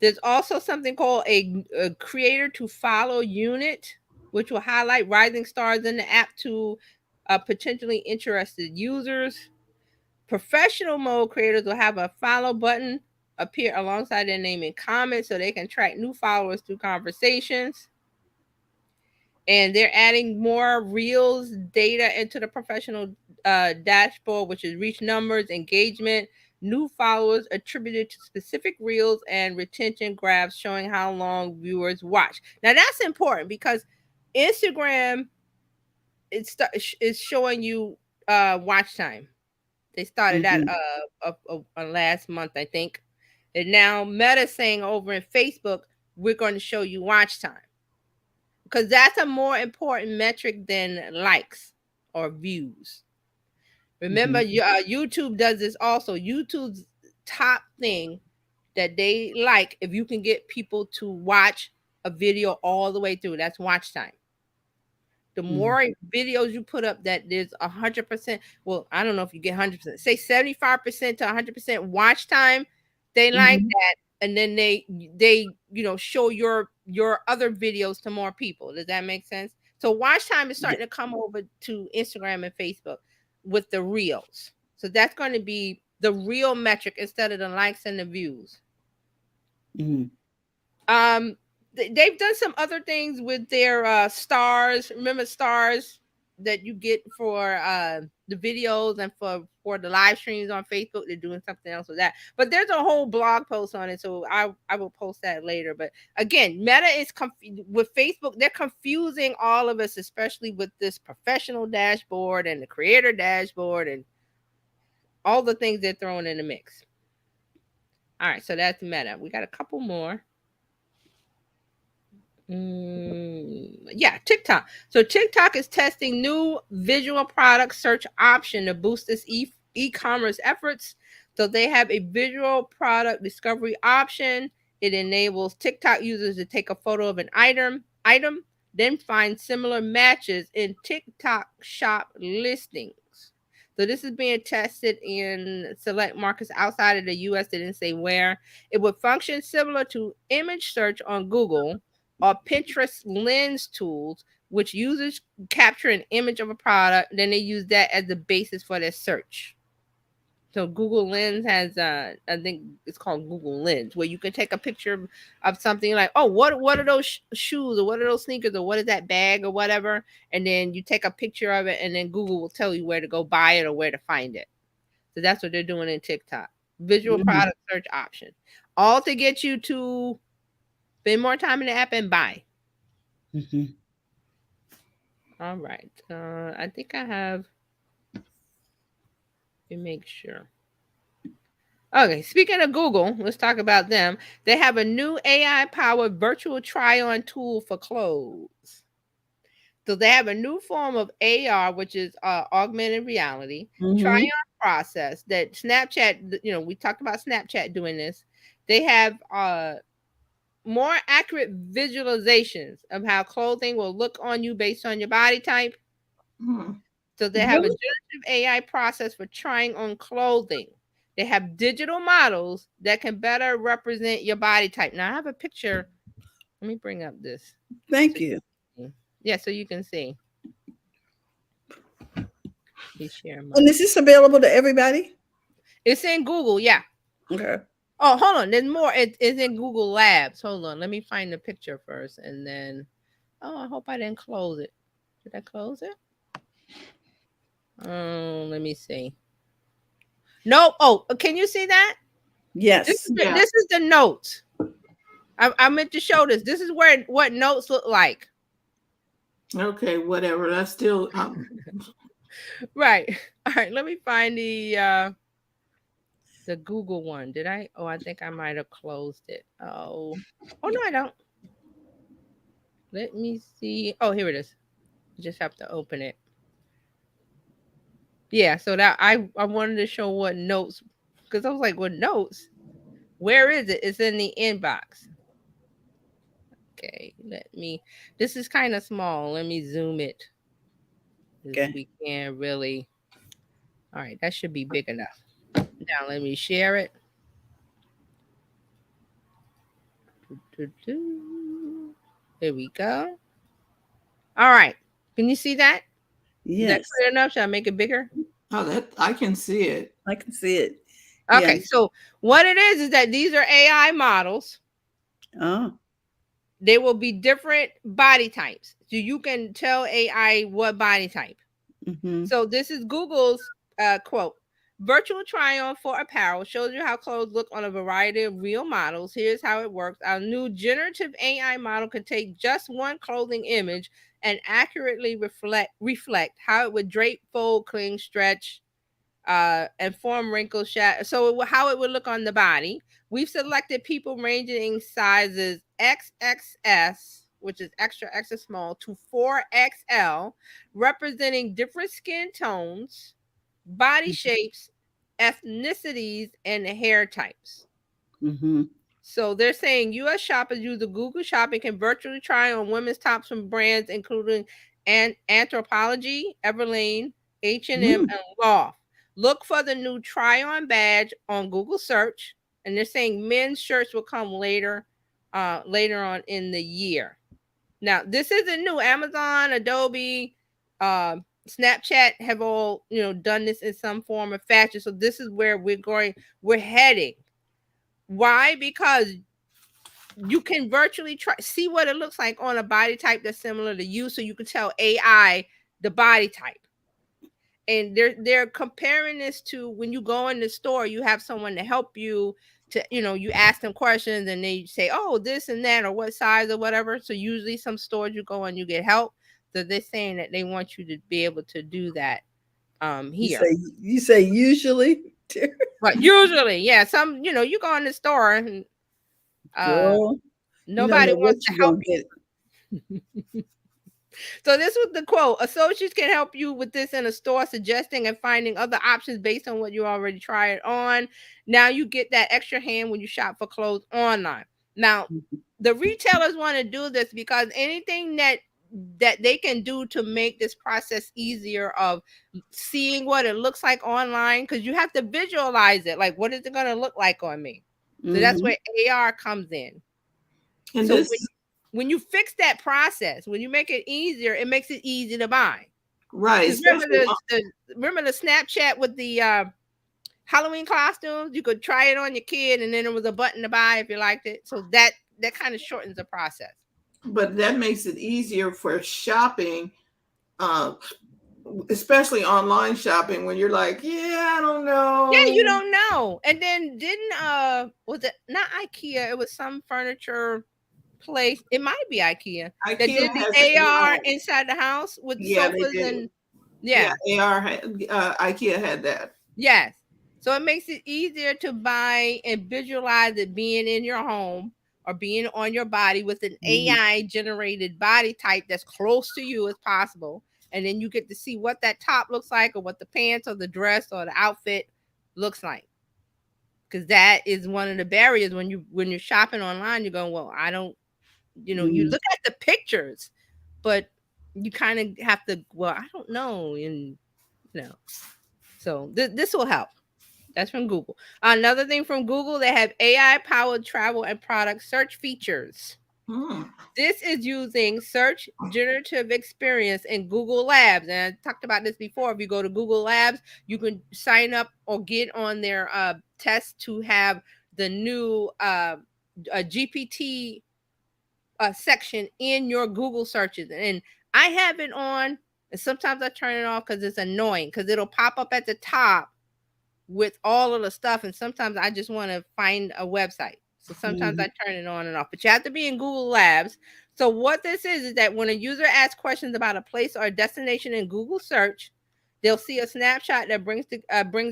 There's also something called a creator to follow unit, which will highlight rising stars in the app to potentially interested users. Professional mode creators will have a follow button appear alongside their name and comments so they can track new followers through conversations. And they're adding more reels data into the professional dashboard, which is reach numbers, engagement, new followers attributed to specific reels, and retention graphs showing how long viewers watch. Now that's important because Instagram is showing you watch time. They started that Mm-hmm. last month, I think, and now Meta saying over in Facebook, we're going to show you watch time because that's a more important metric than likes or views. Remember, Mm-hmm. YouTube does this also. YouTube's top thing that they like if you can get people to watch a video all the way through. That's watch time. The more videos you put up that there's 100%, well, I don't know if you get 100%, say 75% to 100% watch time, they like that, and then they show your other videos to more people. Does that make sense? So watch time is starting to come over to Instagram and Facebook with the reels. So that's going to be the real metric instead of the likes and the views. They've done some other things with their stars. Remember stars that you get for the videos and for the live streams on Facebook? They're doing something else with that. But there's a whole blog post on it, so I will post that later. But again, Meta is with Facebook. They're confusing all of us, especially with this professional dashboard and the creator dashboard and all the things they're throwing in the mix. All right, so that's Meta. We got a couple more. Yeah, TikTok. So TikTok is testing new visual product search option to boost its e-commerce efforts. So they have a visual product discovery option. It enables TikTok users to take a photo of an item, then find similar matches in TikTok shop listings. So this is being tested in select markets outside of the US. They didn't say where. It would function similar to image search on Google or Pinterest lens tools, which users capture an image of a product, then they use that as the basis for their search. So Google Lens has, I think it's called Google Lens, where you can take a picture of something like, oh, what are those shoes, or what are those sneakers, or what is that bag, or whatever, and then you take a picture of it, and then Google will tell you where to go buy it or where to find it. So that's what they're doing in TikTok. Visual product search option, all to get you to spend more time in the app and buy. All right. I think I have. Let me make sure. Okay, speaking of Google, let's talk about them. They have a new AI-powered virtual try-on tool for clothes. So they have a new form of AR, which is augmented reality, try-on process that Snapchat, we talked about Snapchat doing this. They have more accurate visualizations of how clothing will look on you based on your body type. So they have a generative AI process for trying on clothing. They have digital models that can better represent your body type. Now I have a picture. Let me bring up this. Thank you. Yeah, so you can see. And is this available to everybody? It's in Google, yeah. Okay. Oh, hold on. There's more. It's in Google Labs. Hold on. Let me find the picture first, and then. Oh, I hope I didn't close it. Did I close it? Let me see. Nope. Oh, can you see that? Yes. This is the notes. I meant to show this. This is what notes look like. Okay, whatever. That's still right. All right. Let me find the Google one. Did I? Oh, I think I might have closed it. Oh no, I don't. Let me see. Oh, here it is. You just have to open it. Yeah, so that I wanted to show what notes, because I was like, what notes? Where is it? It's in the inbox. Okay, this is kind of small. Let me zoom it. Okay. We can't really. All right, that should be big enough. Now let me share it. There we go. All right. Can you see that? Yes. Is that clear enough? Should I make it bigger? Oh, I can see it. I can see it. Okay, yeah. So what it is that these are AI models. Oh. They will be different body types. So you can tell AI what body type. So this is Google's quote. Virtual try-on for apparel shows you how clothes look on a variety of real models. Here's how it works. Our new generative AI model can take just one clothing image and accurately reflect how it would drape, fold, cling, stretch, and form wrinkles. So how it would look on the body. We've selected people ranging in sizes XXS, which is extra small, to 4XL, representing different skin tones, body shapes, ethnicities, and hair types. So they're saying U.S. shoppers use the Google Shopping can virtually try on women's tops from brands including and Anthropology, Everlane, H&M, Mm. and Loft. Look for the new try-on badge on Google search, and they're saying men's shirts will come later on in the year. Now, this isn't new. Amazon, Adobe, Snapchat have all done this in some form or fashion. So this is where we're heading. Why? Because you can virtually see what it looks like on a body type that's similar to you, so you can tell AI the body type. And they're comparing this to when you go in the store, you have someone to help you to, you ask them questions and they say, oh, this and that, or what size or whatever. So usually some stores you go and you get help. So they're saying that they want you to be able to do that You here. say usually, But usually, yeah, some, you go in the store and girl, you don't nobody know what wants to you're help gonna you. get. So this was the quote. Associates can help you with this in a store, suggesting and finding other options based on what you already tried on. Now you get that extra hand when you shop for clothes online. Now, the retailers want to do this because anything that they can do to make this process easier of seeing what it looks like online, because you have to visualize it. Like, what is it going to look like on me? So that's Mm-hmm. where AR comes in. And So this, when you fix that process, when you make it easier, it makes it easy to buy. right, Because remember especially remember the Snapchat with the Halloween costumes? You could try it on your kid, and then there was a button to buy if you liked it. So that kind of shortens the process. but that makes it easier for shopping, uh, especially online shopping when you're like, yeah, I don't Yeah, you know. don't know. And then didn't was it not IKEA? It was some furniture place. It might be IKEA that IKEA did the has AR AR. inside the house with Yeah, they sofas do. and Yeah, yeah. AR had, IKEA had that. Yes. So it makes it easier to buy and visualize it being in your home or being on your body with an Mm-hmm. AI generated body type that's close to you as possible. And then you get to see what that top looks like, or what the pants or the dress or the outfit looks like. Because that is one of the barriers when you're shopping online. You're going, well, I don't, you Mm-hmm. look at the pictures, but you kind of have to, well, I don't know. And so this will help. That's from Google. Another thing from Google, they have AI powered travel and product search features. Hmm. This is using search generative experience in Google Labs. And I talked about this before. If you go to Google Labs, you can sign up or get on their test to have the new GPT section in your Google searches. And I have it on, and sometimes I turn it off because it's annoying, because it'll pop up at the top with all of the stuff, and sometimes I just want to find a website. So sometimes Mm-hmm. I turn it on and off. But you have to be in Google Labs. So what this is that when a user asks questions about a place or a destination in Google search, they'll see a snapshot that brings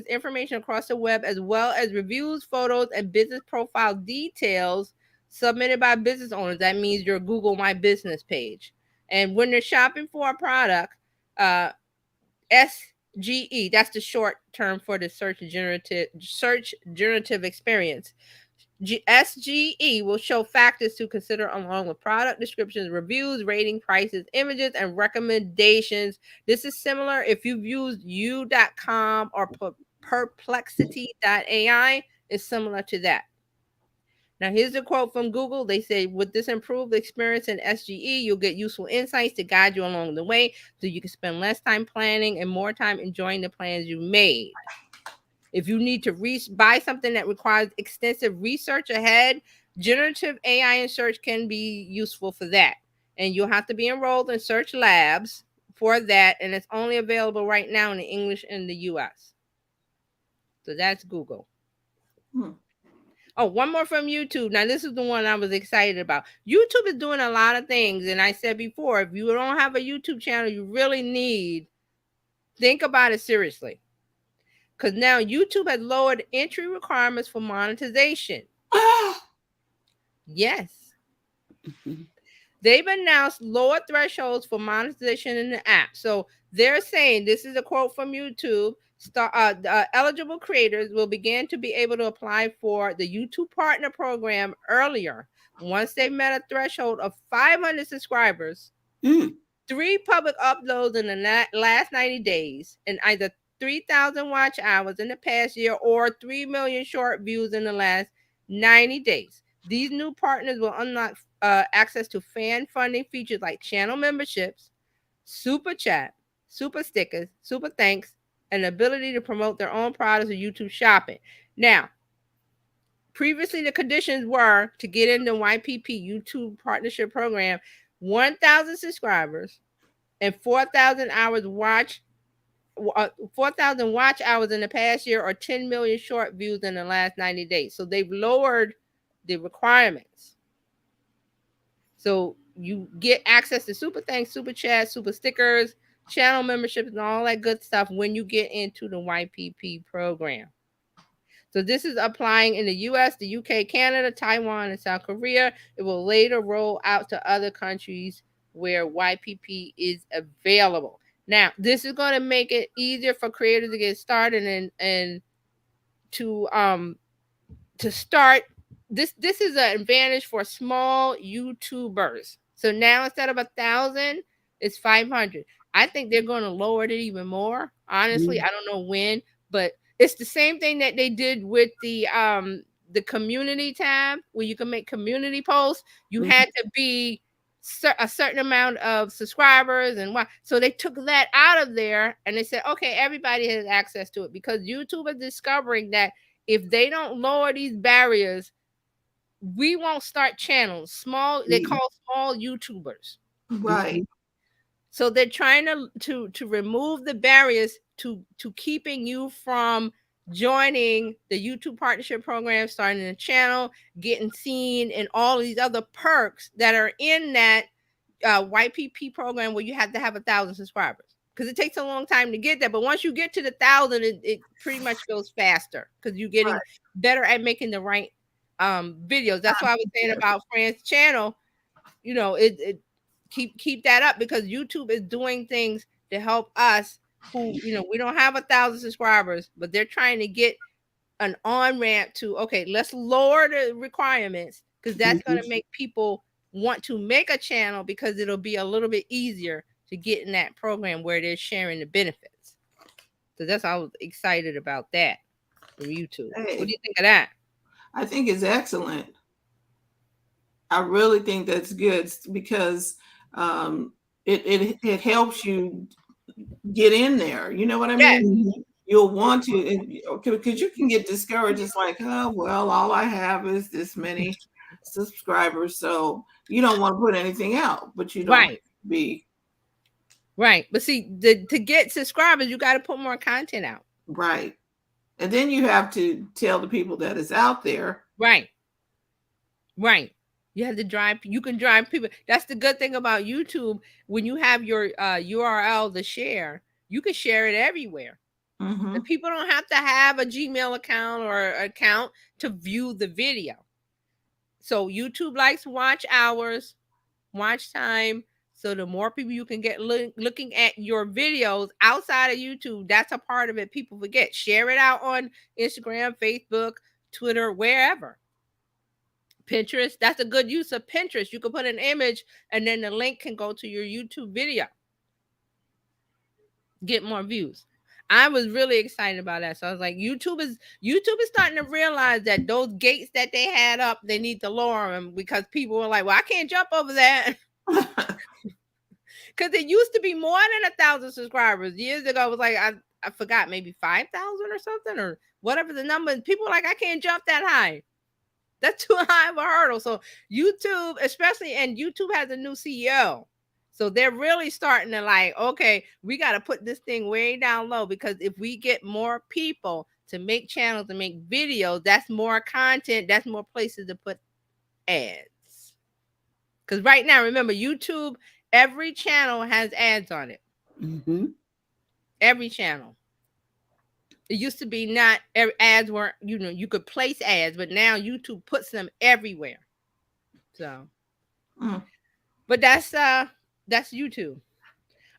information across the web, as well as reviews, photos, and business profile details submitted by business owners. That means your Google My Business page. And when they're shopping for a product, uh, SGE, that's the short term for the search generative experience. SGE will show factors to consider along with product descriptions, reviews, rating, prices, images, and recommendations. This is similar if you've used you.com or perplexity.ai, is similar to that. Now, here's a quote from Google. They say, with this improved experience in SGE, you'll get useful insights to guide you along the way so you can spend less time planning and more time enjoying the plans you made. If you need to buy something that requires extensive research ahead, generative AI and search can be useful for that. And you'll have to be enrolled in Search Labs for that. And it's only available right now in English in the US. So that's Google. Hmm. Oh, one more from YouTube. Now, this is the one I was excited about. YouTube is doing a lot of things. And I said before, if you don't have a YouTube channel, you really think about it seriously. Because now YouTube has lowered entry requirements for monetization. Yes. Mm-hmm. They've announced lower thresholds for monetization in the app. So they're saying, this is a quote from YouTube, eligible creators will begin to be able to apply for the YouTube Partner Program earlier once they've met a threshold of 500 subscribers. Mm. 3 public uploads in the last 90 days, and either 3,000 watch hours in the past year or 3 million short views in the last 90 days. These new partners will unlock access to fan funding features like channel memberships, super chat, super stickers, super thanks, and the ability to promote their own products or YouTube shopping. Now, previously the conditions were to get in the YPP YouTube partnership program, 1,000 subscribers and 4,000 hours 4,000 watch hours in the past year or 10 million short views in the last 90 days. So they've lowered the requirements. So you get access to super thanks, super chat, super stickers, channel memberships, and all that good stuff when you get into the YPP program. So this is applying in the US, the UK, Canada, Taiwan, and South Korea. It will later roll out to other countries where YPP is available. Now, this is going to make it easier for creators to get started and to start. This is an advantage for small YouTubers. So now instead of 1,000, it's 500. I think they're going to lower it even more. Honestly, I don't know when, but it's the same thing that they did with the community tab where you can make community posts. You had to be a certain amount of subscribers and what. So they took that out of there and they said, okay, everybody has access to it, because YouTube is discovering that if they don't lower these barriers, we won't start channels. Small, they call small YouTubers. Right. So they're trying to remove the barriers to keeping you from joining the YouTube partnership program, starting a channel, getting seen, and all these other perks that are in that YPP program where you have to have 1,000 subscribers. Because it takes a long time to get there, but once you get to the 1,000, it pretty much goes faster because you're getting better at making the right videos. That's why I was saying about Fran's channel. You know, it keep that up, because YouTube is doing things to help us who, you know, we don't have 1,000 subscribers, but they're trying to get an on ramp to, okay, let's lower the requirements, because that's going to make people want to make a channel, because it'll be a little bit easier to get in that program where they're sharing the benefits. So that's why I was excited about that from YouTube. Hey, what do you think of that? I think it's excellent. I really think that's good, because it helps you get in there. You know what I mean? You'll want to, because you can get discouraged. It's like, oh, well, all I have is this many subscribers, so you don't want to put anything out, but you don't be right. But see, to get subscribers, you got to put more content out. Right. And then you have to tell the people that it's out there. Right. Right. You have to drive. You can drive people. That's the good thing about YouTube. When you have your URL to share, you can share it everywhere. And people don't have to have a Gmail account or account to view the video. So YouTube likes watch hours, watch time. So the more people you can get looking at your videos outside of YouTube, that's a part of it people forget. Share it out on Instagram, Facebook, Twitter, wherever. Pinterest, that's a good use of Pinterest. You can put an image and then the link can go to your YouTube video. Get more views. I was really excited about that. So I was like, YouTube is starting to realize that those gates that they had up, they need to lower them, because people were like, well, I can't jump over that. Because it used to be more than 1,000 subscribers. Years ago, it was like, I forgot, maybe 5,000 or something, or whatever the number. And people were like, I can't jump that high. That's too high of a hurdle. So YouTube, especially, and YouTube has a new CEO. So they're really starting to like, okay, we got to put this thing way down low, because if we get more people to make channels and make videos, that's more content, that's more places to put ads. Because right now, remember, YouTube, every channel has ads on it. Every channel. It used to be not ads weren't, you know, you could place ads, but now YouTube puts them everywhere. So, but that's YouTube.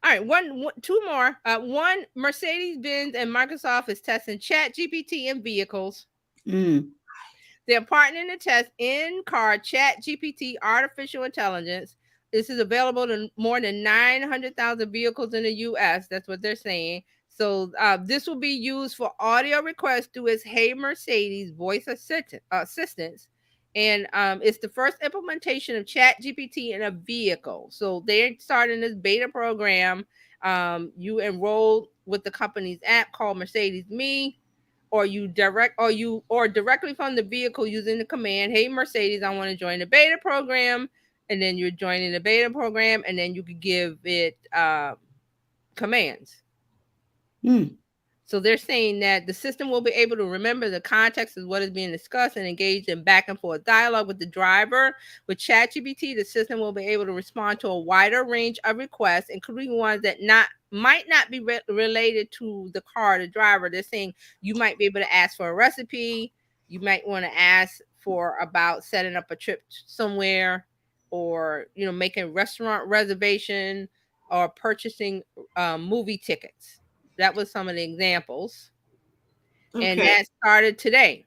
All right, two more. One, Mercedes-Benz and Microsoft is testing ChatGPT in vehicles. They're partnering to test in-car ChatGPT artificial intelligence. This is available to more than 900,000 vehicles in the U.S. That's what they're saying. So this will be used for audio requests through its Hey Mercedes voice assistants. And it's the first implementation of Chat GPT in a vehicle. So they're starting this beta program. You enroll with the company's app called Mercedes Me, or directly from the vehicle using the command, "Hey Mercedes, I want to join the beta program," and then you're joining the beta program, and then you could give it commands. So they're saying that the system will be able to remember the context of what is being discussed and engage in back and forth dialogue with the driver. With ChatGPT, the system will be able to respond to a wider range of requests, including ones that might not be related to the car, the driver. They're saying you might be able to ask for a recipe. You might want to ask for about setting up a trip somewhere, or making restaurant reservation, or purchasing movie tickets. That was some of the examples. And that started today.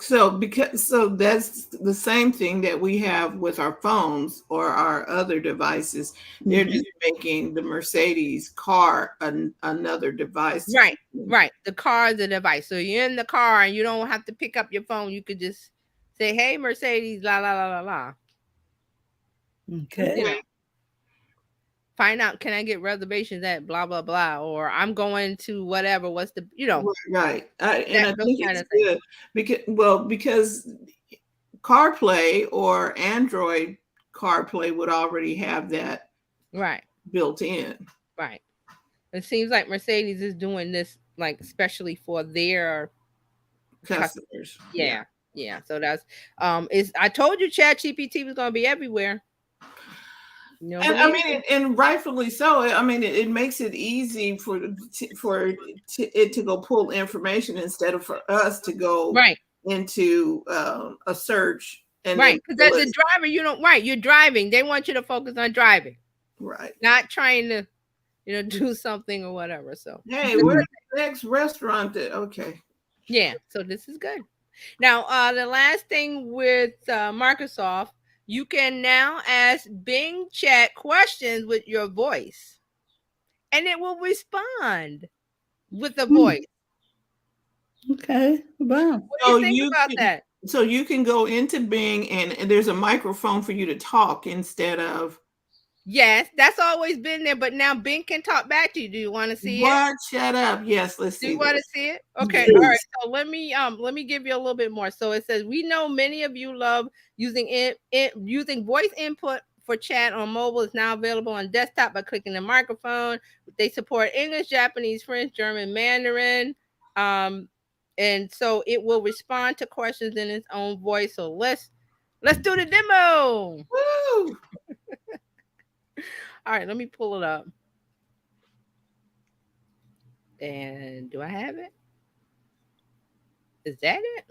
So that's the same thing that we have with our phones or our other devices. They're just making the Mercedes car another device. Right. The car is a device. So you're in the car and you don't have to pick up your phone. You could just say, "Hey Mercedes, la la la la la." Okay. Find out, can I get reservations at blah blah blah, or I'm going to whatever. What's the right? And I think it's good because CarPlay or Android CarPlay would already have that built in. Right. It seems like Mercedes is doing this especially for their customers. Yeah. So that's I told you ChatGPT was going to be everywhere. And I mean, and rightfully so. I mean, it makes it easy for it to go pull information instead of for us to go into a search. And because as a driver, you're driving. They want you to focus on driving, not trying to do something or whatever. So hey, where's the next restaurant? Okay. Yeah, so this is good. Now, the last thing with Microsoft, you can now ask Bing Chat questions with your voice, and it will respond with a voice. Okay, wow. What do you think about that? So you can go into Bing, and there's a microphone for you to talk instead of. Yes, that's always been there, but now Bing can talk back to you. Do you want to see it? Shut up. Yes, let's see. Do you want to see it? Okay. All right. So let me give you a little bit more. So it says, we know many of you love using using voice input for chat on mobile. Is now available on desktop by clicking the microphone. They support English, Japanese, French, German, Mandarin. And so it will respond to questions in its own voice. So let's do the demo. Woo! All right, let me pull it up. And do I have it? Is that it?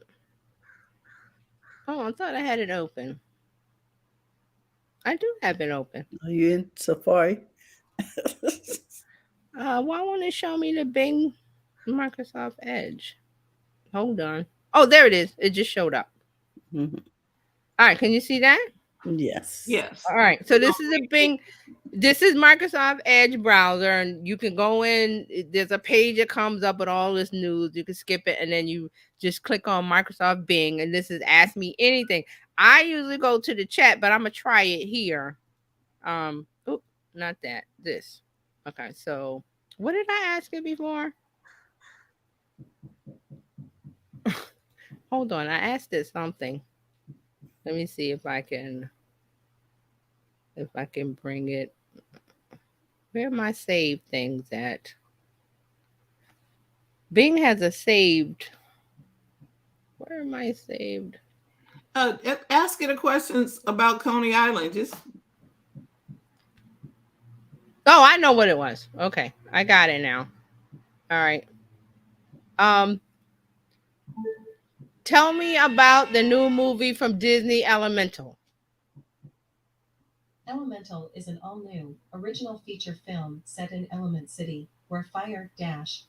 Oh, I thought I had it open. I do have it open. Are you in Safari? Why won't it show me the Bing Microsoft Edge? Hold on. Oh, there it is. It just showed up. All right, can you see that? Yes. All right, so this is a Bing. This is Microsoft Edge browser, and you can go in. There's a page that comes up with all this news. You can skip it, and then you just click on Microsoft Bing, and this is Ask Me Anything. I usually go to the chat, but I'm gonna try it here. Oh, not that. This. Okay, so what did I ask it before? Hold on, I asked it something. Let me see if I can bring it. Where are my saved things at? Bing has a saved. Where am I saved? Ask it a questions about Coney Island. Just. Oh, I know what it was. Okay, I got it now. All right. Tell me about the new movie from Disney, Elemental. Elemental is an all-new, original feature film set in Element City, where fire,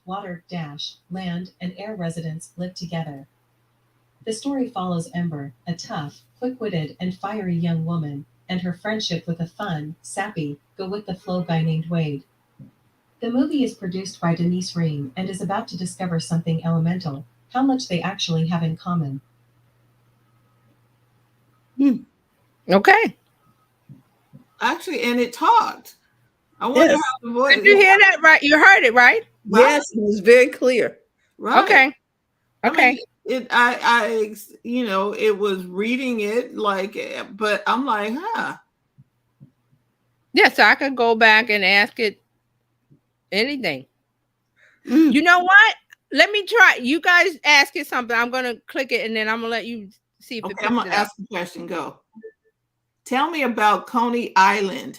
water, land, and air residents live together. The story follows Ember, a tough, quick-witted, and fiery young woman, and her friendship with a fun, sappy, go-with-the-flow guy named Wade. The movie is produced by Denise Ream and is about to discover something elemental, how much they actually have in common. Okay. Actually, and it talked. I wonder Yes. how the voice. Did you hear that right? You heard it, right? Yes, it was very clear. Right. Okay. I Okay. mean, it was reading it like, but I'm like, huh. Yeah, so I could go back and ask it anything. Mm. You know what? Let me try. You guys ask it something. I'm gonna click it and then I'm gonna let you see if it Okay, I'm picks gonna it up. ask the question. Go. Tell me about Coney Island.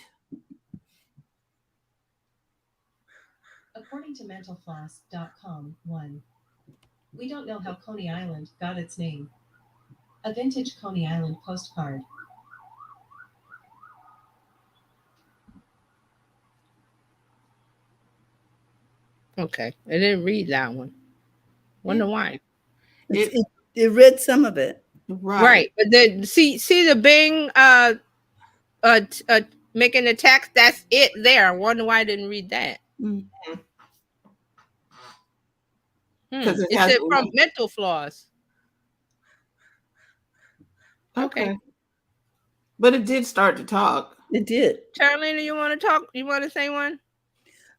According to mentalfloss.com, 1. We don't know how Coney Island got its name. A vintage Coney Island postcard. Okay. I didn't read that one. Wonder why. It read some of it. Right. But then see the Bing making the text, that's it there. I wonder why I didn't read that. Because It said from Mental Floss. Okay. But it did start to talk. It did. Carolina, you want to talk? You want to say one?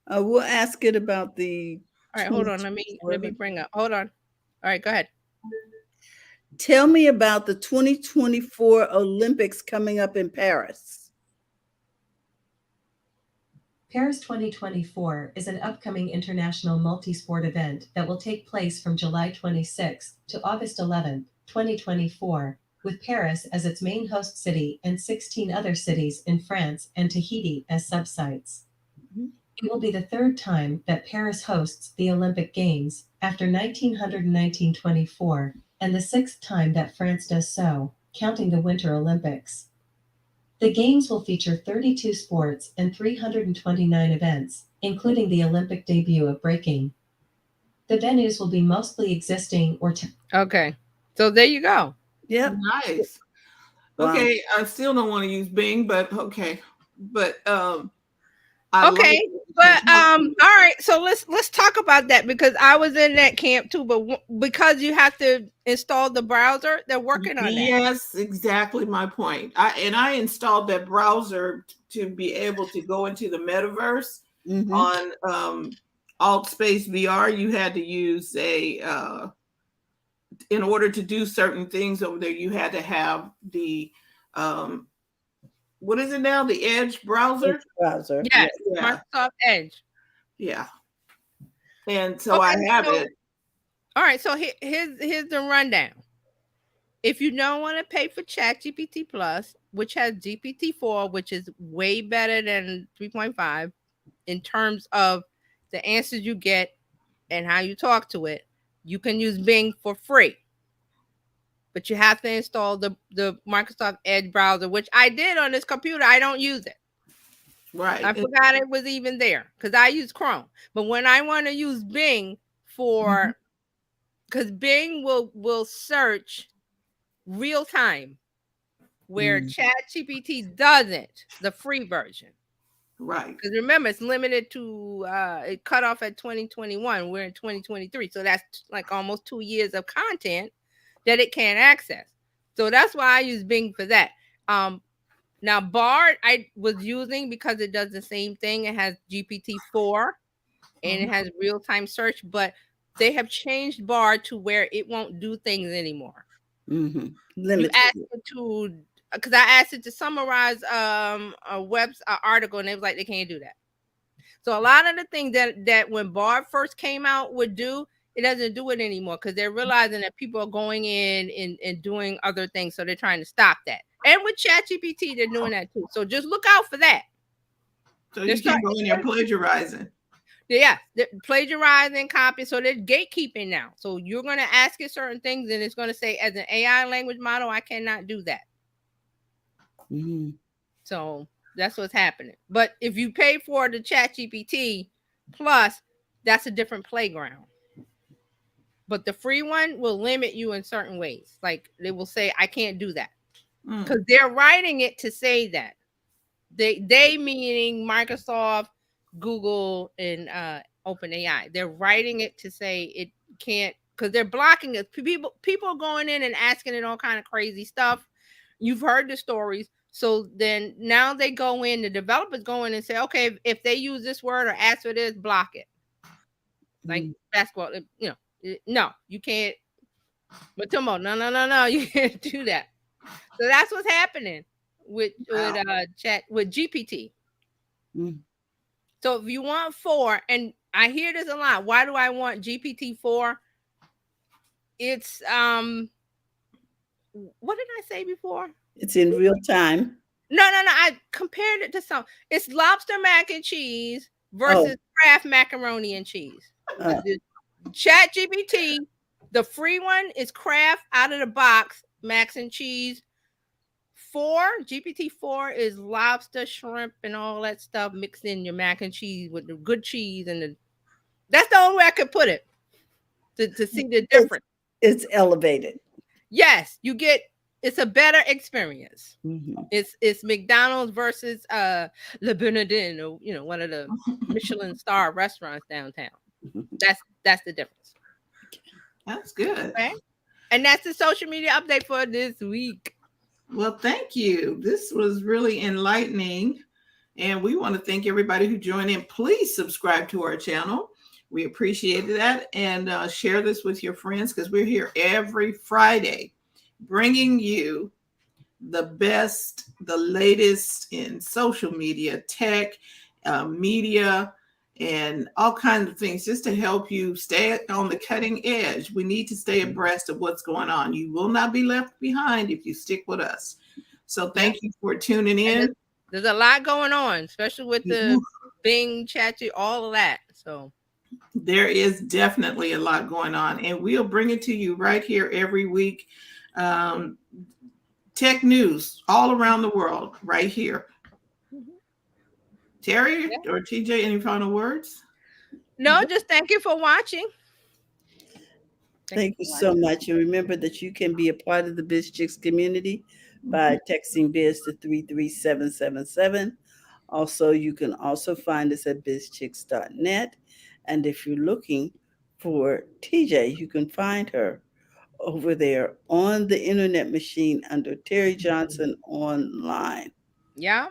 We'll ask it about the. All right, hold on. Let me bring up. Hold on. All right, go ahead. Tell me about the 2024 Olympics coming up in Paris. Paris 2024 is an upcoming international multi-sport event that will take place from July 26 to August 11, 2024, with Paris as its main host city and 16 other cities in France and Tahiti as sub-sites. It will be the third time that Paris hosts the Olympic Games after 1900 and 1924, and the sixth time that France does so, counting the Winter Olympics. The Games will feature 32 sports and 329 events, including the Olympic debut of breaking. The venues will be mostly existing or... Okay, so there you go. Yep. Nice. Wow. Okay, I still don't want to use Bing, but okay. But okay, but all right, so let's talk about that, because I was in that camp too, but because you have to install the browser, they're working on that. Yes, exactly my point. I installed that browser to be able to go into the metaverse on AltSpace VR. You had to use in order to do certain things over there, you had to have the what is it now? The Edge browser? Edge browser. Yes, yeah. Microsoft Edge. Yeah. And so I have it. All right, so here's the rundown. If you don't want to pay for ChatGPT Plus, which has GPT-4, which is way better than 3.5 in terms of the answers you get and how you talk to it, you can use Bing for free. But you have to install the Microsoft Edge browser, which I did on this computer. I don't use it. Right. I forgot it was even there because I use Chrome. But when I want to use Bing for, because Bing will search real time where ChatGPT doesn't, the free version. Right. Because remember, it's limited to, it cut off at 2021. We're in 2023. So that's like almost 2 years of content that it can't access. So that's why I use Bing for that. Now, Bard I was using because it does the same thing. It has GPT-4 and it has real-time search, but they have changed Bard to where it won't do things anymore. Limited. You asked it to, because I asked it to summarize a web article, and it was like, they can't do that. So a lot of the things that when Bard first came out would do, it doesn't do it anymore because they're realizing that people are going in and doing other things. So they're trying to stop that. And with ChatGPT, they're doing that too. So just look out for that. So you can go in there plagiarizing. Yeah, plagiarizing, copy. So they're gatekeeping now. So you're going to ask it certain things, and it's going to say, as an AI language model, I cannot do that. So that's what's happening. But if you pay for the ChatGPT Plus, that's a different playground. But the free one will limit you in certain ways. Like they will say, I can't do that. because they're writing it to say that. They meaning Microsoft, Google, and OpenAI. They're writing it to say it can't, because they're blocking it. People going in and asking it all kind of crazy stuff. You've heard the stories. So then now they go in, the developers go in and say, okay, if they use this word or ask for this, block it. Like basketball, no, you can't. But no, you can't do that. So that's what's happening with chat with GPT. So if you want 4, and I hear this a lot, why do I want GPT-4? It's what did I say before? It's in real time. No. I compared it to some. It's lobster mac and cheese versus Kraft macaroni and cheese. Chat GPT, the free one is Kraft out of the box mac and cheese. GPT-4 is lobster, shrimp, and all that stuff mixed in your mac and cheese with the good cheese that's the only way I could put it to see the difference. It's elevated. Yes, it's a better experience. It's McDonald's versus Le Bernardin, or one of the Michelin star restaurants downtown. That's the difference. That's good. Okay. And that's the social media update for this week. Well, thank you. This was really enlightening. And we want to thank everybody who joined in. Please subscribe to our channel. We appreciate that. And share this with your friends, because we're here every Friday bringing you the best, the latest in social media, tech, media, and all kinds of things, just to help you stay on the cutting edge. We need to stay abreast of what's going on. You will not be left behind if you stick with us. So thank you for tuning in. There's a lot going on, especially with the Bing, Chatty, all of that. So there is definitely a lot going on, and we'll bring it to you right here every week. Tech news all around the world right here. Terry or TJ, any final words? No, just thank you for watching. Thank you so much. And remember that you can be a part of the BizChicks community by texting Biz to 33777. Also, you can also find us at bizchicks.net. And if you're looking for TJ, you can find her over there on the internet machine under Terry Johnson Online. Yeah.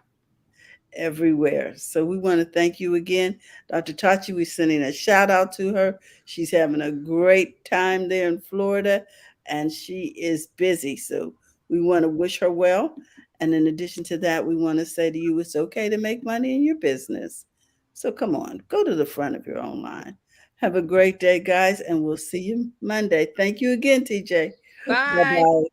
Everywhere. So we want to thank you again. Dr. Tachi, we're sending a shout out to her. She's having a great time there in Florida, and she is busy. So we want to wish her well. And in addition to that, we want to say to you, it's okay to make money in your business. So come on, go to the front of your own line. Have a great day, guys, and we'll see you Monday. Thank you again, TJ. Bye. Bye-bye.